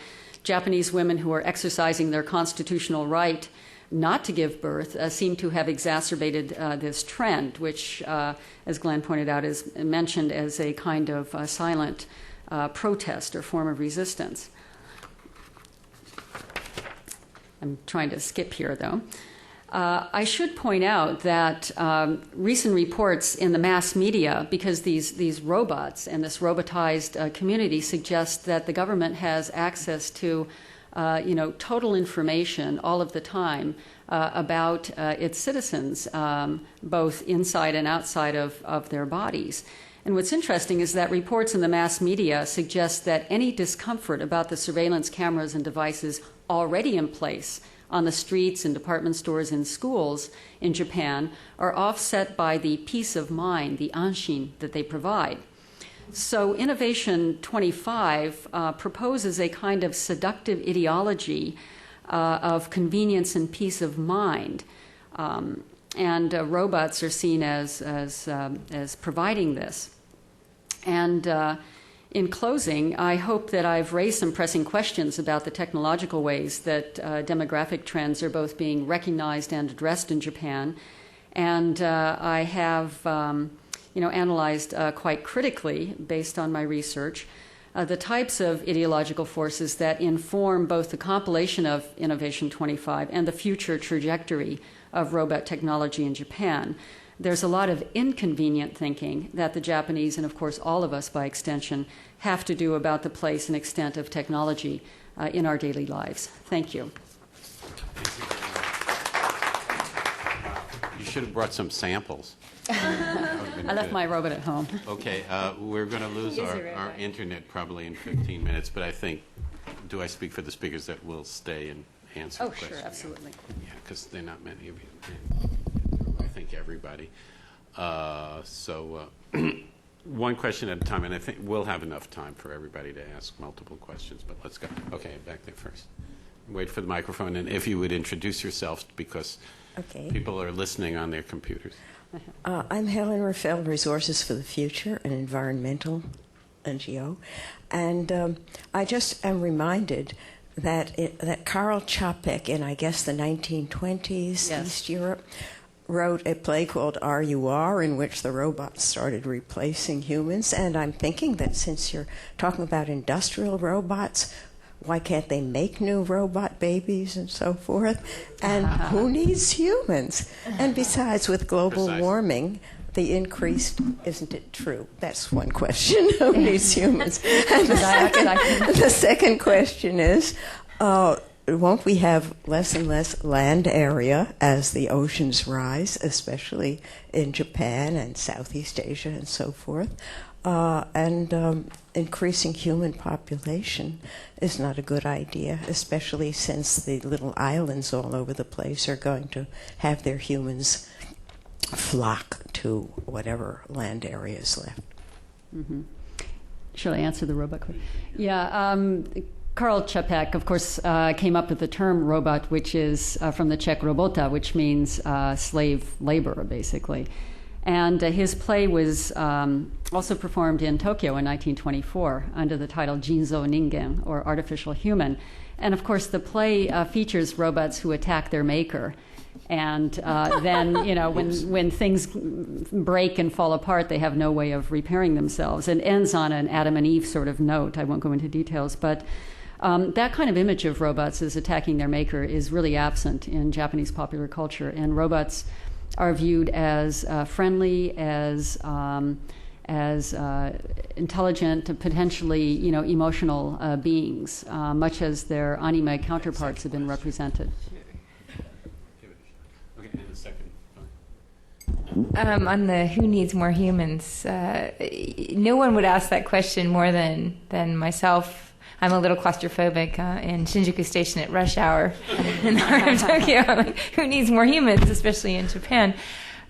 Japanese women who are exercising their constitutional right not to give birth seem to have exacerbated this trend, which, as Glenn pointed out, is mentioned as a kind of silent protest or form of resistance. I'm trying to skip here, though. I should point out that recent reports in the mass media, because these robots and this robotized community suggest that the government has access to total information all of the time about its citizens, both inside and outside of their bodies. And what's interesting is that reports in the mass media suggest that any discomfort about the surveillance cameras and devices already in place on the streets and department stores and schools in Japan are offset by the peace of mind, the anshin, that they provide. So Innovation 25 proposes a kind of seductive ideology of convenience and peace of mind. And robots are seen as providing this. And in closing, I hope that I've raised some pressing questions about the technological ways that demographic trends are both being recognized and addressed in Japan. And I have analyzed quite critically, based on my research, the types of ideological forces that inform both the compilation of Innovation 25 and the future trajectory of robot technology in Japan. There's a lot of inconvenient thinking that the Japanese, and of course all of us by extension, have to do about the place and extent of technology in our daily lives. Thank you. You should have brought some samples. I left my robot at home. Okay, we're going to lose our internet probably in 15 minutes, but I think, do I speak for the speakers that will stay and answer questions? Oh, sure, absolutely. Yeah, because they're not many of you. I think everybody. One question at a time, and I think we'll have enough time for everybody to ask multiple questions, but let's go. Okay, back there first. Wait for the microphone, and if you would introduce yourself, because people are listening on their computers. I'm Helen Raffel, Resources for the Future, an environmental NGO, and I just am reminded that Karl Čapek in, I guess, the 1920s, yes, East Europe, wrote a play called R.U.R., in which the robots started replacing humans. And I'm thinking that since you're talking about industrial robots, why can't they make new robot babies and so forth? And who needs humans? And besides, with global warming, the increase, isn't it true? That's one question. Who needs humans? And the second question is, won't we have less and less land area as the oceans rise, especially in Japan and Southeast Asia and so forth? And increasing human population is not a good idea, especially since the little islands all over the place are going to have their humans flock to whatever land area is left. Mm-hmm. Shall I answer the robot question? Yeah. Karl Čapek, of course, came up with the term robot, which is from the Czech robota, which means slave labor, basically. And his play was also performed in Tokyo in 1924 under the title Jinzo Ningen, or Artificial Human. And of course, the play features robots who attack their maker. And then, when things break and fall apart, they have no way of repairing themselves. And ends on an Adam and Eve sort of note. I won't go into details, but that kind of image of robots as attacking their maker is really absent in Japanese popular culture. And robots are viewed as friendly, as intelligent, potentially, emotional beings, much as their anime counterparts have been represented. Okay, and the second. On the who needs more humans, no one would ask that question more than myself. I'm a little claustrophobic in Shinjuku Station at rush hour in the heart of Tokyo. I'm like, who needs more humans, especially in Japan?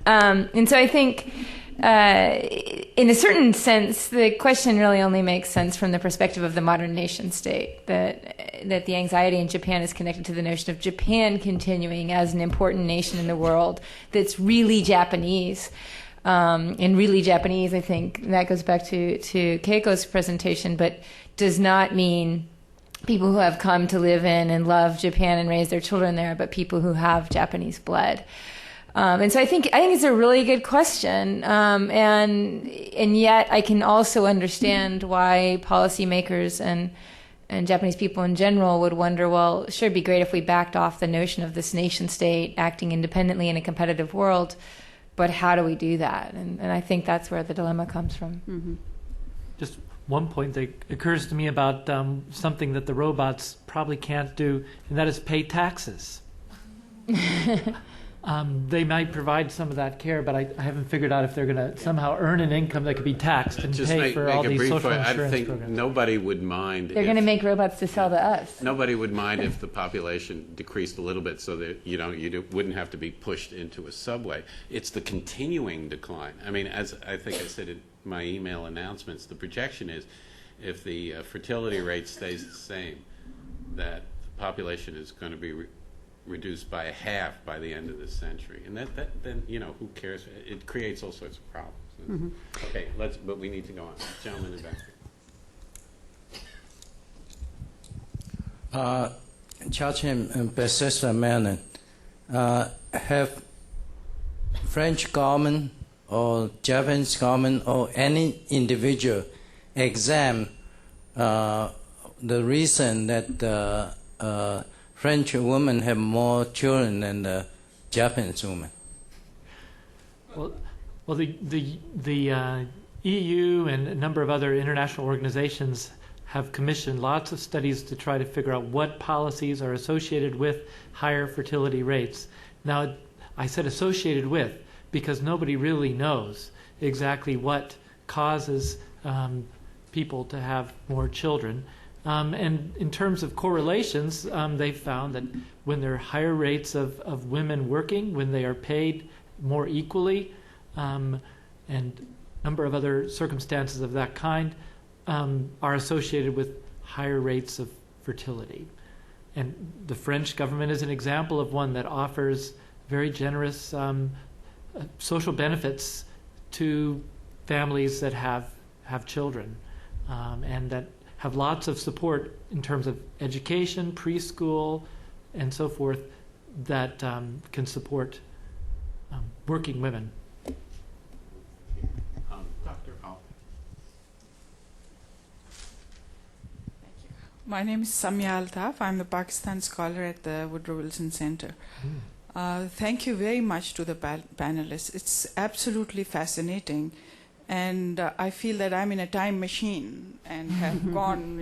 And so I think, in a certain sense, the question really only makes sense from the perspective of the modern nation state, that the anxiety in Japan is connected to the notion of Japan continuing as an important nation in the world that's really Japanese. And really Japanese, I think that goes back to Keiko's presentation, but does not mean people who have come to live in and love Japan and raise their children there, but people who have Japanese blood. And so I think it's a really good question, and yet I can also understand why policymakers and Japanese people in general would wonder, well, sure, it'd be great if we backed off the notion of this nation state acting independently in a competitive world, but how do we do that? And I think that's where the dilemma comes from. Mm-hmm. Just one point that occurs to me about something that the robots probably can't do, and that is pay taxes. They might provide some of that care, but I haven't figured out if they're going to somehow earn an income that could be taxed and pay for all these social insurance I think programs. nobody would mind. They're going to make robots to sell to us. Nobody would mind if the population decreased a little bit, so that you wouldn't have to be pushed into a subway. It's the continuing decline. I mean, as I think I said in my email announcements, the projection is if the fertility rate stays the same, that the population is going to be reduced by a half by the end of this century, and then who cares? It creates all sorts of problems. Mm-hmm. Okay, but we need to go on. Gentleman in the back. Judge and Professor Mellon, have French government or Japanese government or any individual examine the reason that French women have more children than the Japanese women? Well, the EU and a number of other international organizations have commissioned lots of studies to try to figure out what policies are associated with higher fertility rates. Now, I said associated with because nobody really knows exactly what causes people to have more children. And in terms of correlations, they've found that when there are higher rates of women working, when they are paid more equally, and a number of other circumstances of that kind, are associated with higher rates of fertility. And the French government is an example of one that offers very generous social benefits to families that have children, and that have lots of support in terms of education, preschool, and so forth that can support working women. Dr. Paul. My name is Samya Altaf. I'm the Pakistan scholar at the Woodrow Wilson Center. Thank you very much to the panelists. It's absolutely fascinating. And I feel that I'm in a time machine and have gone,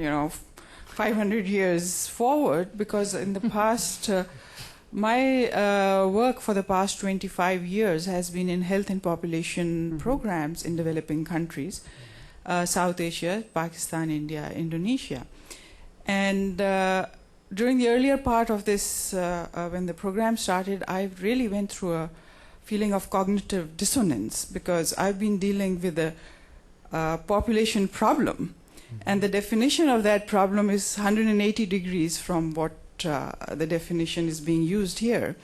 500 years forward, because in the past, my work for the past 25 years has been in health and population programs in developing countries, South Asia, Pakistan, India, Indonesia. And during the earlier part of this, when the program started, I really went through a feeling of cognitive dissonance, because I've been dealing with a population problem, and the definition of that problem is 180 degrees from what the definition is being used here.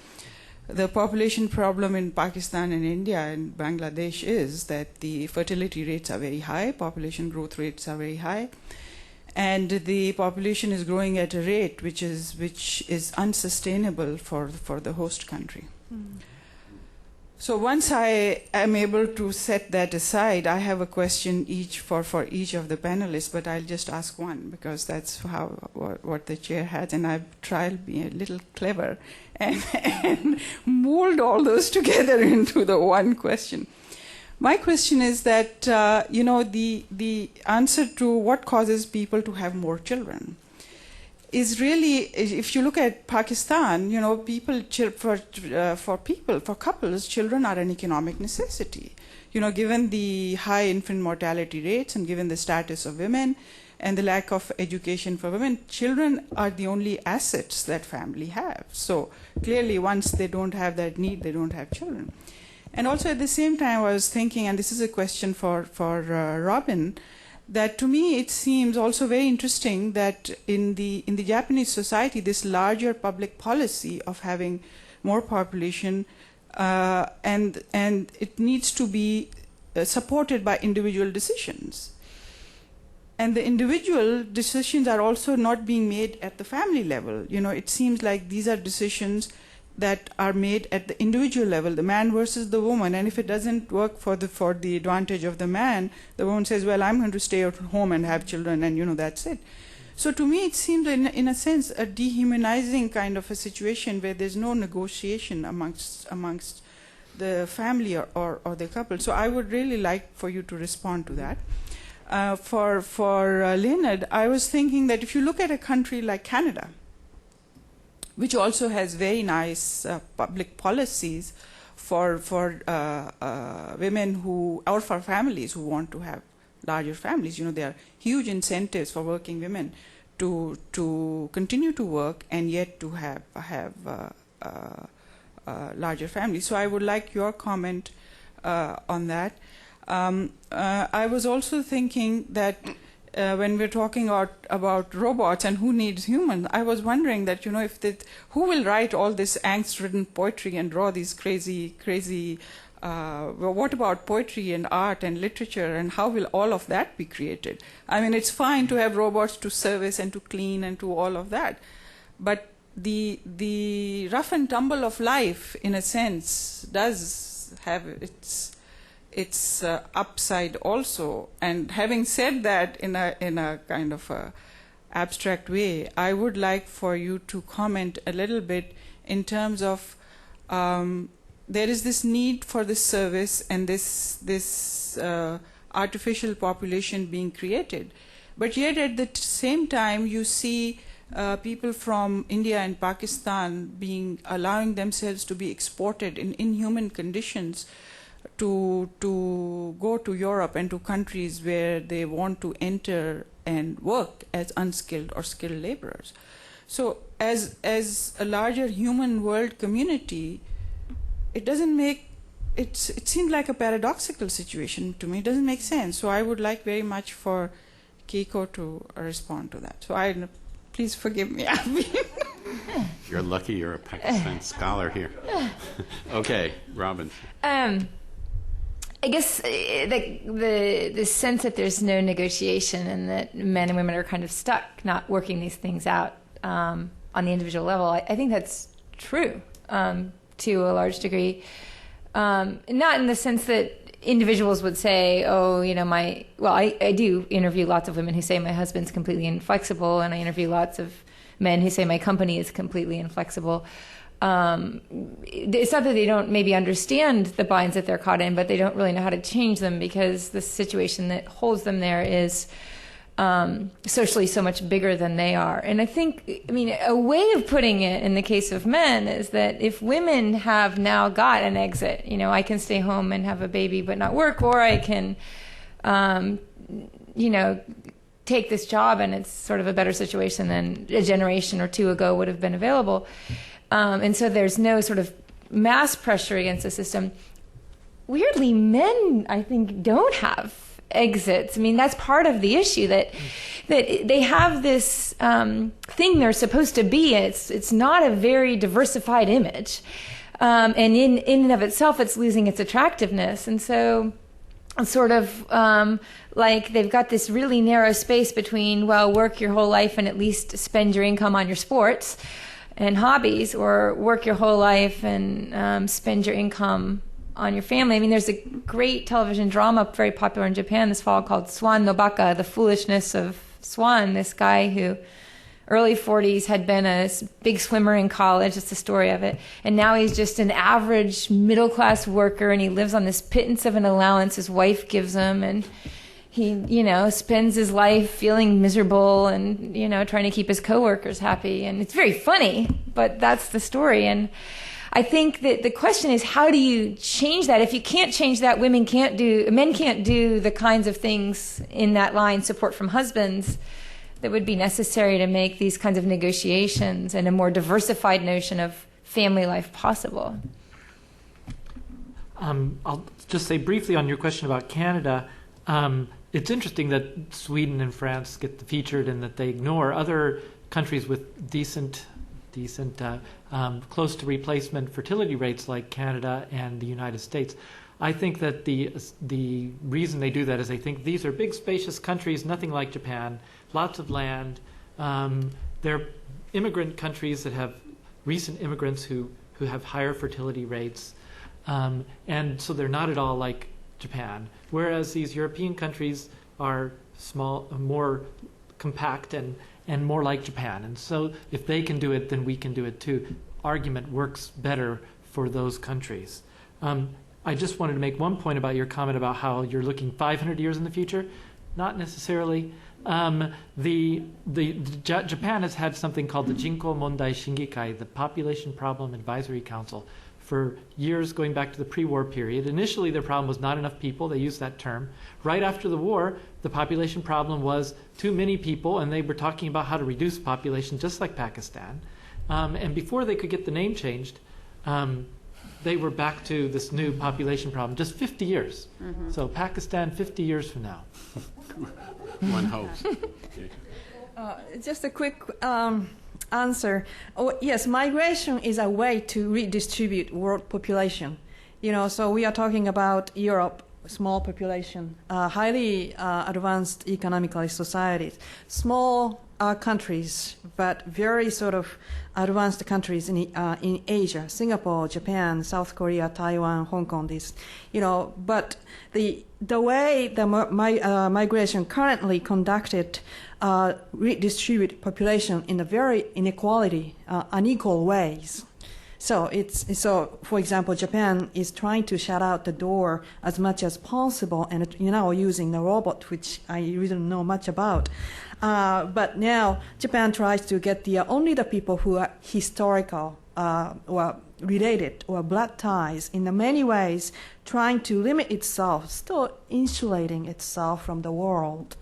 The population problem in Pakistan and India and Bangladesh is that the fertility rates are very high, population growth rates are very high, and the population is growing at a rate which is unsustainable for the host country. So once I am able to set that aside, I have a question for each of the panelists, but I'll just ask one, because that's what the chair has, and I've tried to be a little clever and mold all those together into the one question. My question is that, the answer to what causes people to have more children is really, if you look at Pakistan, for couples, children are an economic necessity. Given the high infant mortality rates and given the status of women and the lack of education for women, children are the only assets that family have. So clearly, once they don't have that need, they don't have children. And also at the same time, I was thinking, and this is a question for Robin, that to me it seems also very interesting that in the Japanese society, this larger public policy of having more population and it needs to be supported by individual decisions. And the individual decisions are also not being made at the family level. It seems like these are decisions that are made at the individual level, the man versus the woman. And if it doesn't work for the advantage of the man, the woman says, well, I'm going to stay at home and have children, and that's it. So to me, it seems in a sense a dehumanizing kind of a situation where there's no negotiation amongst the family or the couple. So I would really like for you to respond to that. For Leonard, I was thinking that if you look at a country like Canada, which also has very nice public policies for women or for families who want to have larger families. There are huge incentives for working women to continue to work and yet to have larger families. So I would like your comment on that. I was also thinking that when we're talking about robots and who needs humans, I was wondering that, who will write all this angst-ridden poetry and draw these crazy, what about poetry and art and literature, and how will all of that be created? I mean, it's fine to have robots to service and to clean and to all of that, but the rough and tumble of life, in a sense, does have its upside also. And having said that in a kind of a abstract way, I would like for you to comment a little bit in terms of there is this need for this service and this artificial population being created, but yet at the same time you see people from India and Pakistan allowing themselves to be exported in inhuman conditions to go to Europe and to countries where they want to enter and work as unskilled or skilled laborers. So as a larger human world community, it seems like a paradoxical situation to me. It doesn't make sense. So I would like very much for Keiko to respond to that. So please forgive me. You're lucky you're a Pakistan scholar here. Okay, Robin. I guess the sense that there's no negotiation and that men and women are kind of stuck not working these things out on the individual level, I think that's true to a large degree. Not in the sense that individuals would say, I do interview lots of women who say my husband's completely inflexible, and I interview lots of men who say my company is completely inflexible. It's not that they don't maybe understand the binds that they're caught in, but they don't really know how to change them because the situation that holds them there is socially so much bigger than they are. And I think, a way of putting it in the case of men is that if women have now got an exit, I can stay home and have a baby but not work, or I can, take this job and it's sort of a better situation than a generation or two ago would have been available. And so there's no sort of mass pressure against the system. Weirdly, men, I think, don't have exits. That's part of the issue, that they have this thing they're supposed to be. It's not a very diversified image. And in and of itself, it's losing its attractiveness. And so sort of like they've got this really narrow space between, work your whole life and at least spend your income on your sports and hobbies, or work your whole life and spend your income on your family. There's a great television drama very popular in Japan this fall called Swan no Baka, The Foolishness of Swan. This guy who early 40s, had been a big swimmer in college. That's the story of it. And now he's just an average middle-class worker, and he lives on this pittance of an allowance his wife gives him, and he, spends his life feeling miserable and, trying to keep his coworkers happy. And it's very funny, but that's the story. And I think that the question is, how do you change that? If you can't change that, men can't do the kinds of things in that line, support from husbands, that would be necessary to make these kinds of negotiations and a more diversified notion of family life possible. I'll just say briefly on your question about Canada. It's interesting that Sweden and France get featured and that they ignore other countries with decent, close to replacement fertility rates like Canada and the United States. I think that the reason they do that is they think these are big, spacious countries, nothing like Japan, lots of land. They're immigrant countries that have recent immigrants who have higher fertility rates, and so they're not at all like Japan, whereas these European countries are small, more compact, and more like Japan. And so if they can do it, then we can do it too. Argument works better for those countries. I just wanted to make one point about your comment about how you're looking 500 years in the future. Not necessarily. Japan has had something called the Jinko Mondai Shingikai, the Population Problem Advisory Council, for years going back to the pre-war period. Initially, their problem was not enough people. They used that term. Right after the war, the population problem was too many people, and they were talking about how to reduce population, just like Pakistan. And before they could get the name changed, they were back to this new population problem, just 50 years. Mm-hmm. So Pakistan, 50 years from now. One hopes. Just a quick answer. Yes, migration is a way to redistribute world population. So we are talking about Europe, small population, highly advanced economically societies, small countries, but very sort of advanced countries in Asia, Singapore, Japan, South Korea, Taiwan, Hong Kong. But the way the migration currently conducted redistribute population in a very unequal ways. So for example, Japan is trying to shut out the door as much as possible, and using the robot, which I really don't know much about. But now Japan tries to get only the people who are historical or related or blood ties in many ways, trying to limit itself, still insulating itself from the world.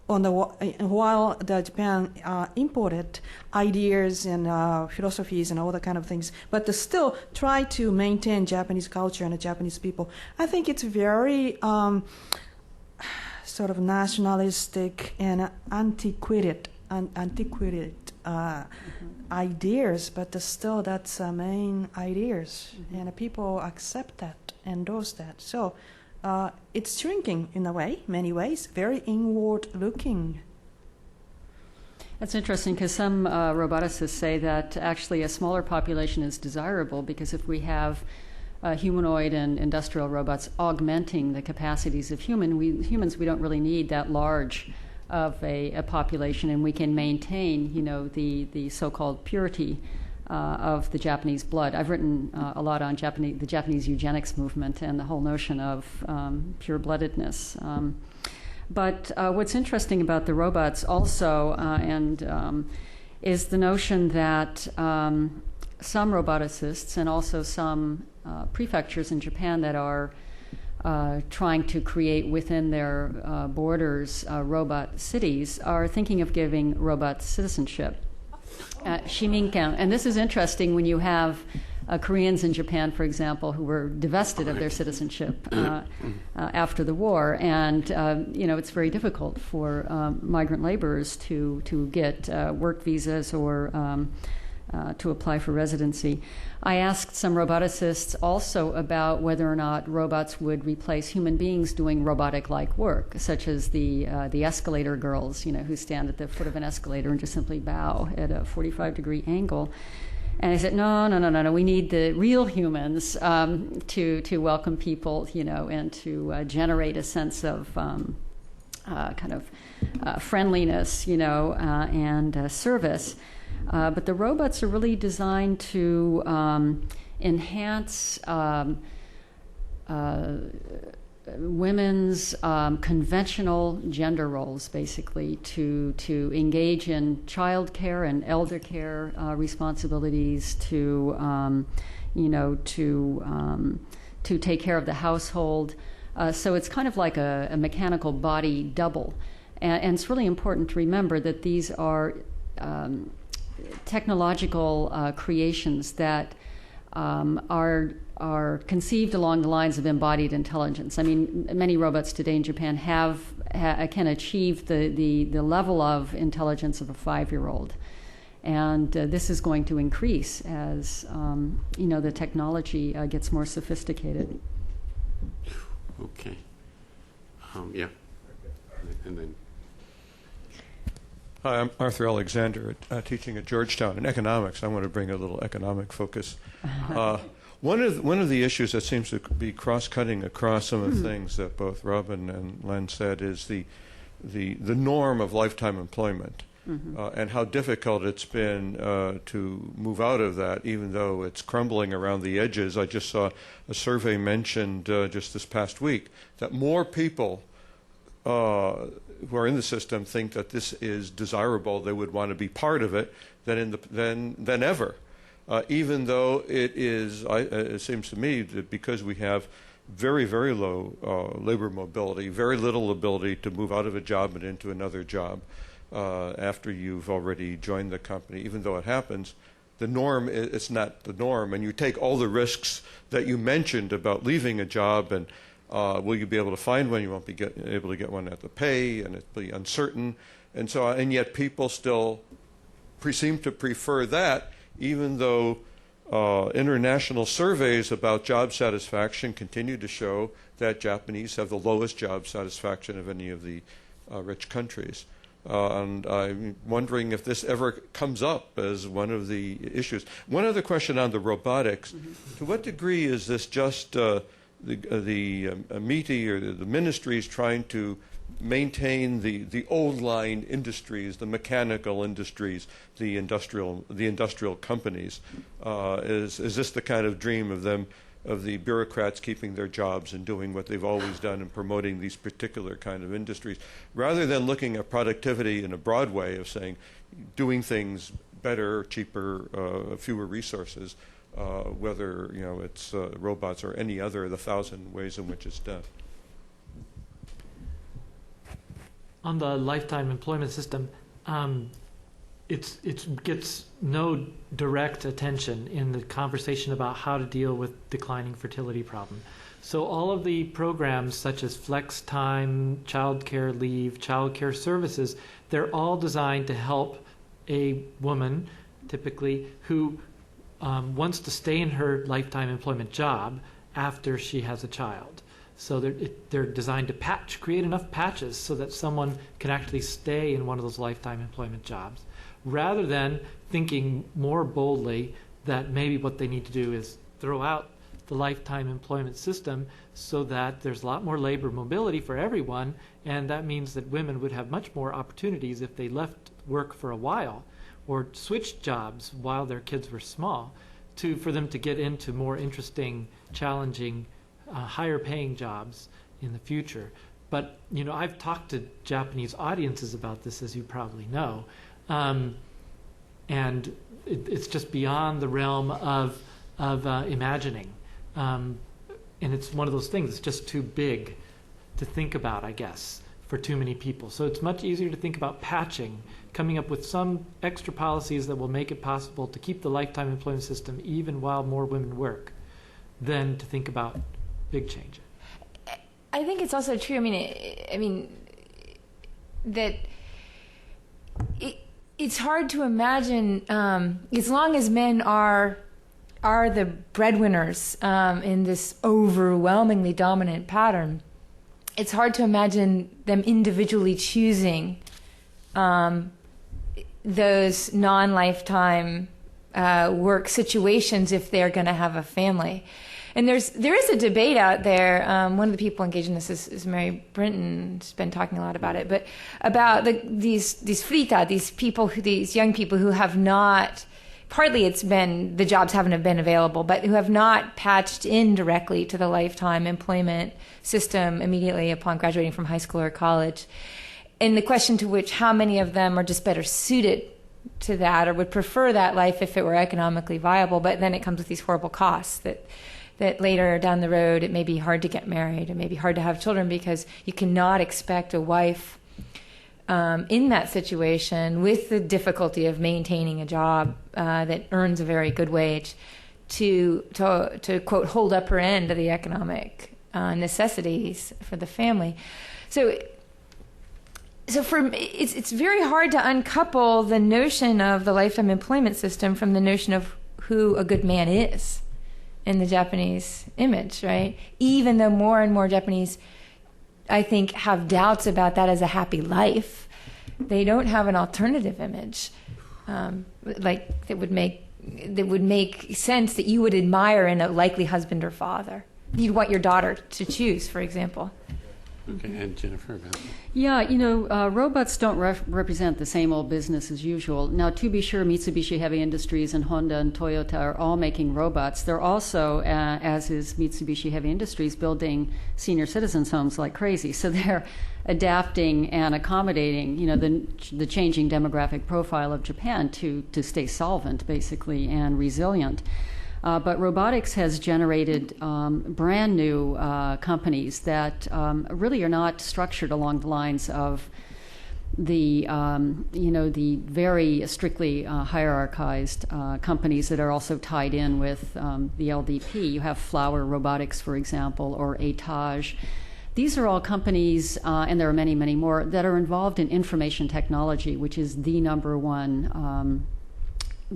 While Japan imported ideas and philosophies and all that kind of things, but to still try to maintain Japanese culture and the Japanese people. I think it's very sort of nationalistic and antiquated ideas, but still that's main ideas, and people accept that, endorse that. So it's shrinking in many ways, very inward-looking. That's interesting because some roboticists say that actually a smaller population is desirable because if we have humanoid and industrial robots augmenting the capacities of humans, we don't really need that large of a population, and we can maintain, the so-called purity of the Japanese blood. I've written a lot on the Japanese eugenics movement and the whole notion of pure-bloodedness. But what's interesting about the robots also is the notion that some roboticists and also some prefectures in Japan that are trying to create within their borders robot cities are thinking of giving robots citizenship. Shiminkan. And this is interesting when you have Koreans in Japan, for example, who were divested of their citizenship after the war. And, it's very difficult for migrant laborers to get work visas or to apply for residency. I asked some roboticists also about whether or not robots would replace human beings doing robotic-like work, such as the escalator girls, who stand at the foot of an escalator and just simply bow at a 45-degree angle. And I said, no. We need the real humans to welcome people, and to generate a sense of kind of friendliness, and service. But the robots are really designed to enhance women's conventional gender roles, basically, to engage in childcare and elder care responsibilities, to take care of the household. So it's kind of like a mechanical body double. And it's really important to remember that these are technological creations that are conceived along the lines of embodied intelligence. I mean, many robots today in Japan can achieve the level of intelligence of a 5-year-old. And this is going to increase as the technology gets more sophisticated. Okay. Yeah. And then. Hi, I'm Arthur Alexander, teaching at Georgetown in economics. I want to bring a little economic focus. One of the issues that seems to be cross-cutting across some of the things that both Robin and Len said is the norm of lifetime employment, and how difficult it's been to move out of that, even though it's crumbling around the edges. I just saw a survey mentioned just this past week that more people who are in the system think that this is desirable, they would want to be part of it than ever. Even though it seems to me that because we have very, very low labor mobility, very little ability to move out of a job and into another job after you've already joined the company, even though it happens, the norm, it's not the norm. And you take all the risks that you mentioned about leaving a job and will you be able to find one? You won't be able to get one at the pay, and it'll be uncertain. And so, and yet people still seem to prefer that, even though international surveys about job satisfaction continue to show that Japanese have the lowest job satisfaction of any of the rich countries. And I'm wondering if this ever comes up as one of the issues. One other question on the robotics. To what degree is this just the MITI or the ministries trying to maintain the old line industries, the mechanical industries, the industrial companies? Is this the kind of dream of them, of the bureaucrats keeping their jobs and doing what they've always done and promoting these particular kind of industries, rather than looking at productivity in a broad way of saying doing things better, cheaper, fewer resources, whether it's robots or any other of the 1,000 ways in which it's done? On the lifetime employment system, it gets no direct attention in the conversation about how to deal with declining fertility problem. So all of the programs such as flex time, child care leave, child care services, they're all designed to help a woman, typically, who wants to stay in her lifetime employment job after she has a child. So they're designed to create enough patches so that someone can actually stay in one of those lifetime employment jobs, rather than thinking more boldly that maybe what they need to do is throw out the lifetime employment system so that there's a lot more labor mobility for everyone, and that means that women would have much more opportunities if they left work for a while or switched jobs while their kids were small for them to get into more interesting, challenging, higher paying jobs in the future. But I've talked to Japanese audiences about this, as you probably know, and it's just beyond the realm of imagining, and it's one of those things. It's just too big to think about, I guess, for too many people. So it's much easier to think about patching, coming up with some extra policies that will make it possible to keep the lifetime employment system even while more women work, than to think about big change. I think it's also true. I mean that it's hard to imagine, as long as men are the breadwinners in this overwhelmingly dominant pattern, it's hard to imagine them individually choosing those non-lifetime work situations if they're going to have a family. And there is a debate out there. One of the people engaged in this is Mary Brinton. She's been talking a lot about it, but about these frita, these young people who have not. Partly it's been the jobs haven't been available, but who have not patched in directly to the lifetime employment system immediately upon graduating from high school or college. And the question to which how many of them are just better suited to that or would prefer that life if it were economically viable, but then it comes with these horrible costs that later down the road it may be hard to get married, it may be hard to have children because you cannot expect a wife in that situation with the difficulty of maintaining a job that earns a very good wage to quote hold up her end of the economic necessities for the family. So it's very hard to uncouple the notion of the lifetime employment system from the notion of who a good man is in the Japanese image, right? Even though more and more Japanese, I think, have doubts about that as a happy life, they don't have an alternative image like that would make sense that you would admire in a likely husband or father. You'd want your daughter to choose, for example. Okay, and Jennifer, about that. Yeah, robots don't represent the same old business as usual. Now, to be sure, Mitsubishi Heavy Industries and Honda and Toyota are all making robots. They're also, as is Mitsubishi Heavy Industries, building senior citizens' homes like crazy. So they're adapting and accommodating, the changing demographic profile of Japan to stay solvent, basically, and resilient. But robotics has generated brand new companies that really are not structured along the lines of the very strictly hierarchized companies that are also tied in with the LDP. You have Flower Robotics, for example, or Etage. These are all companies, and there are many, many more, that are involved in information technology, which is the number one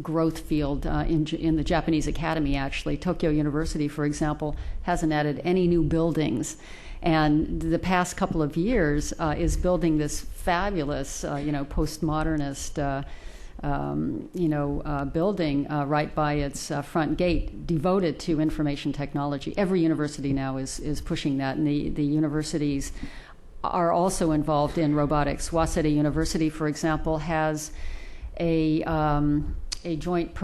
growth field in the Japanese academy, actually. Tokyo University, for example, hasn't added any new buildings. And the past couple of years is building this fabulous, postmodernist, building right by its front gate devoted to information technology. Every university now is pushing that, and the universities are also involved in robotics. Waseda University, for example, has a joint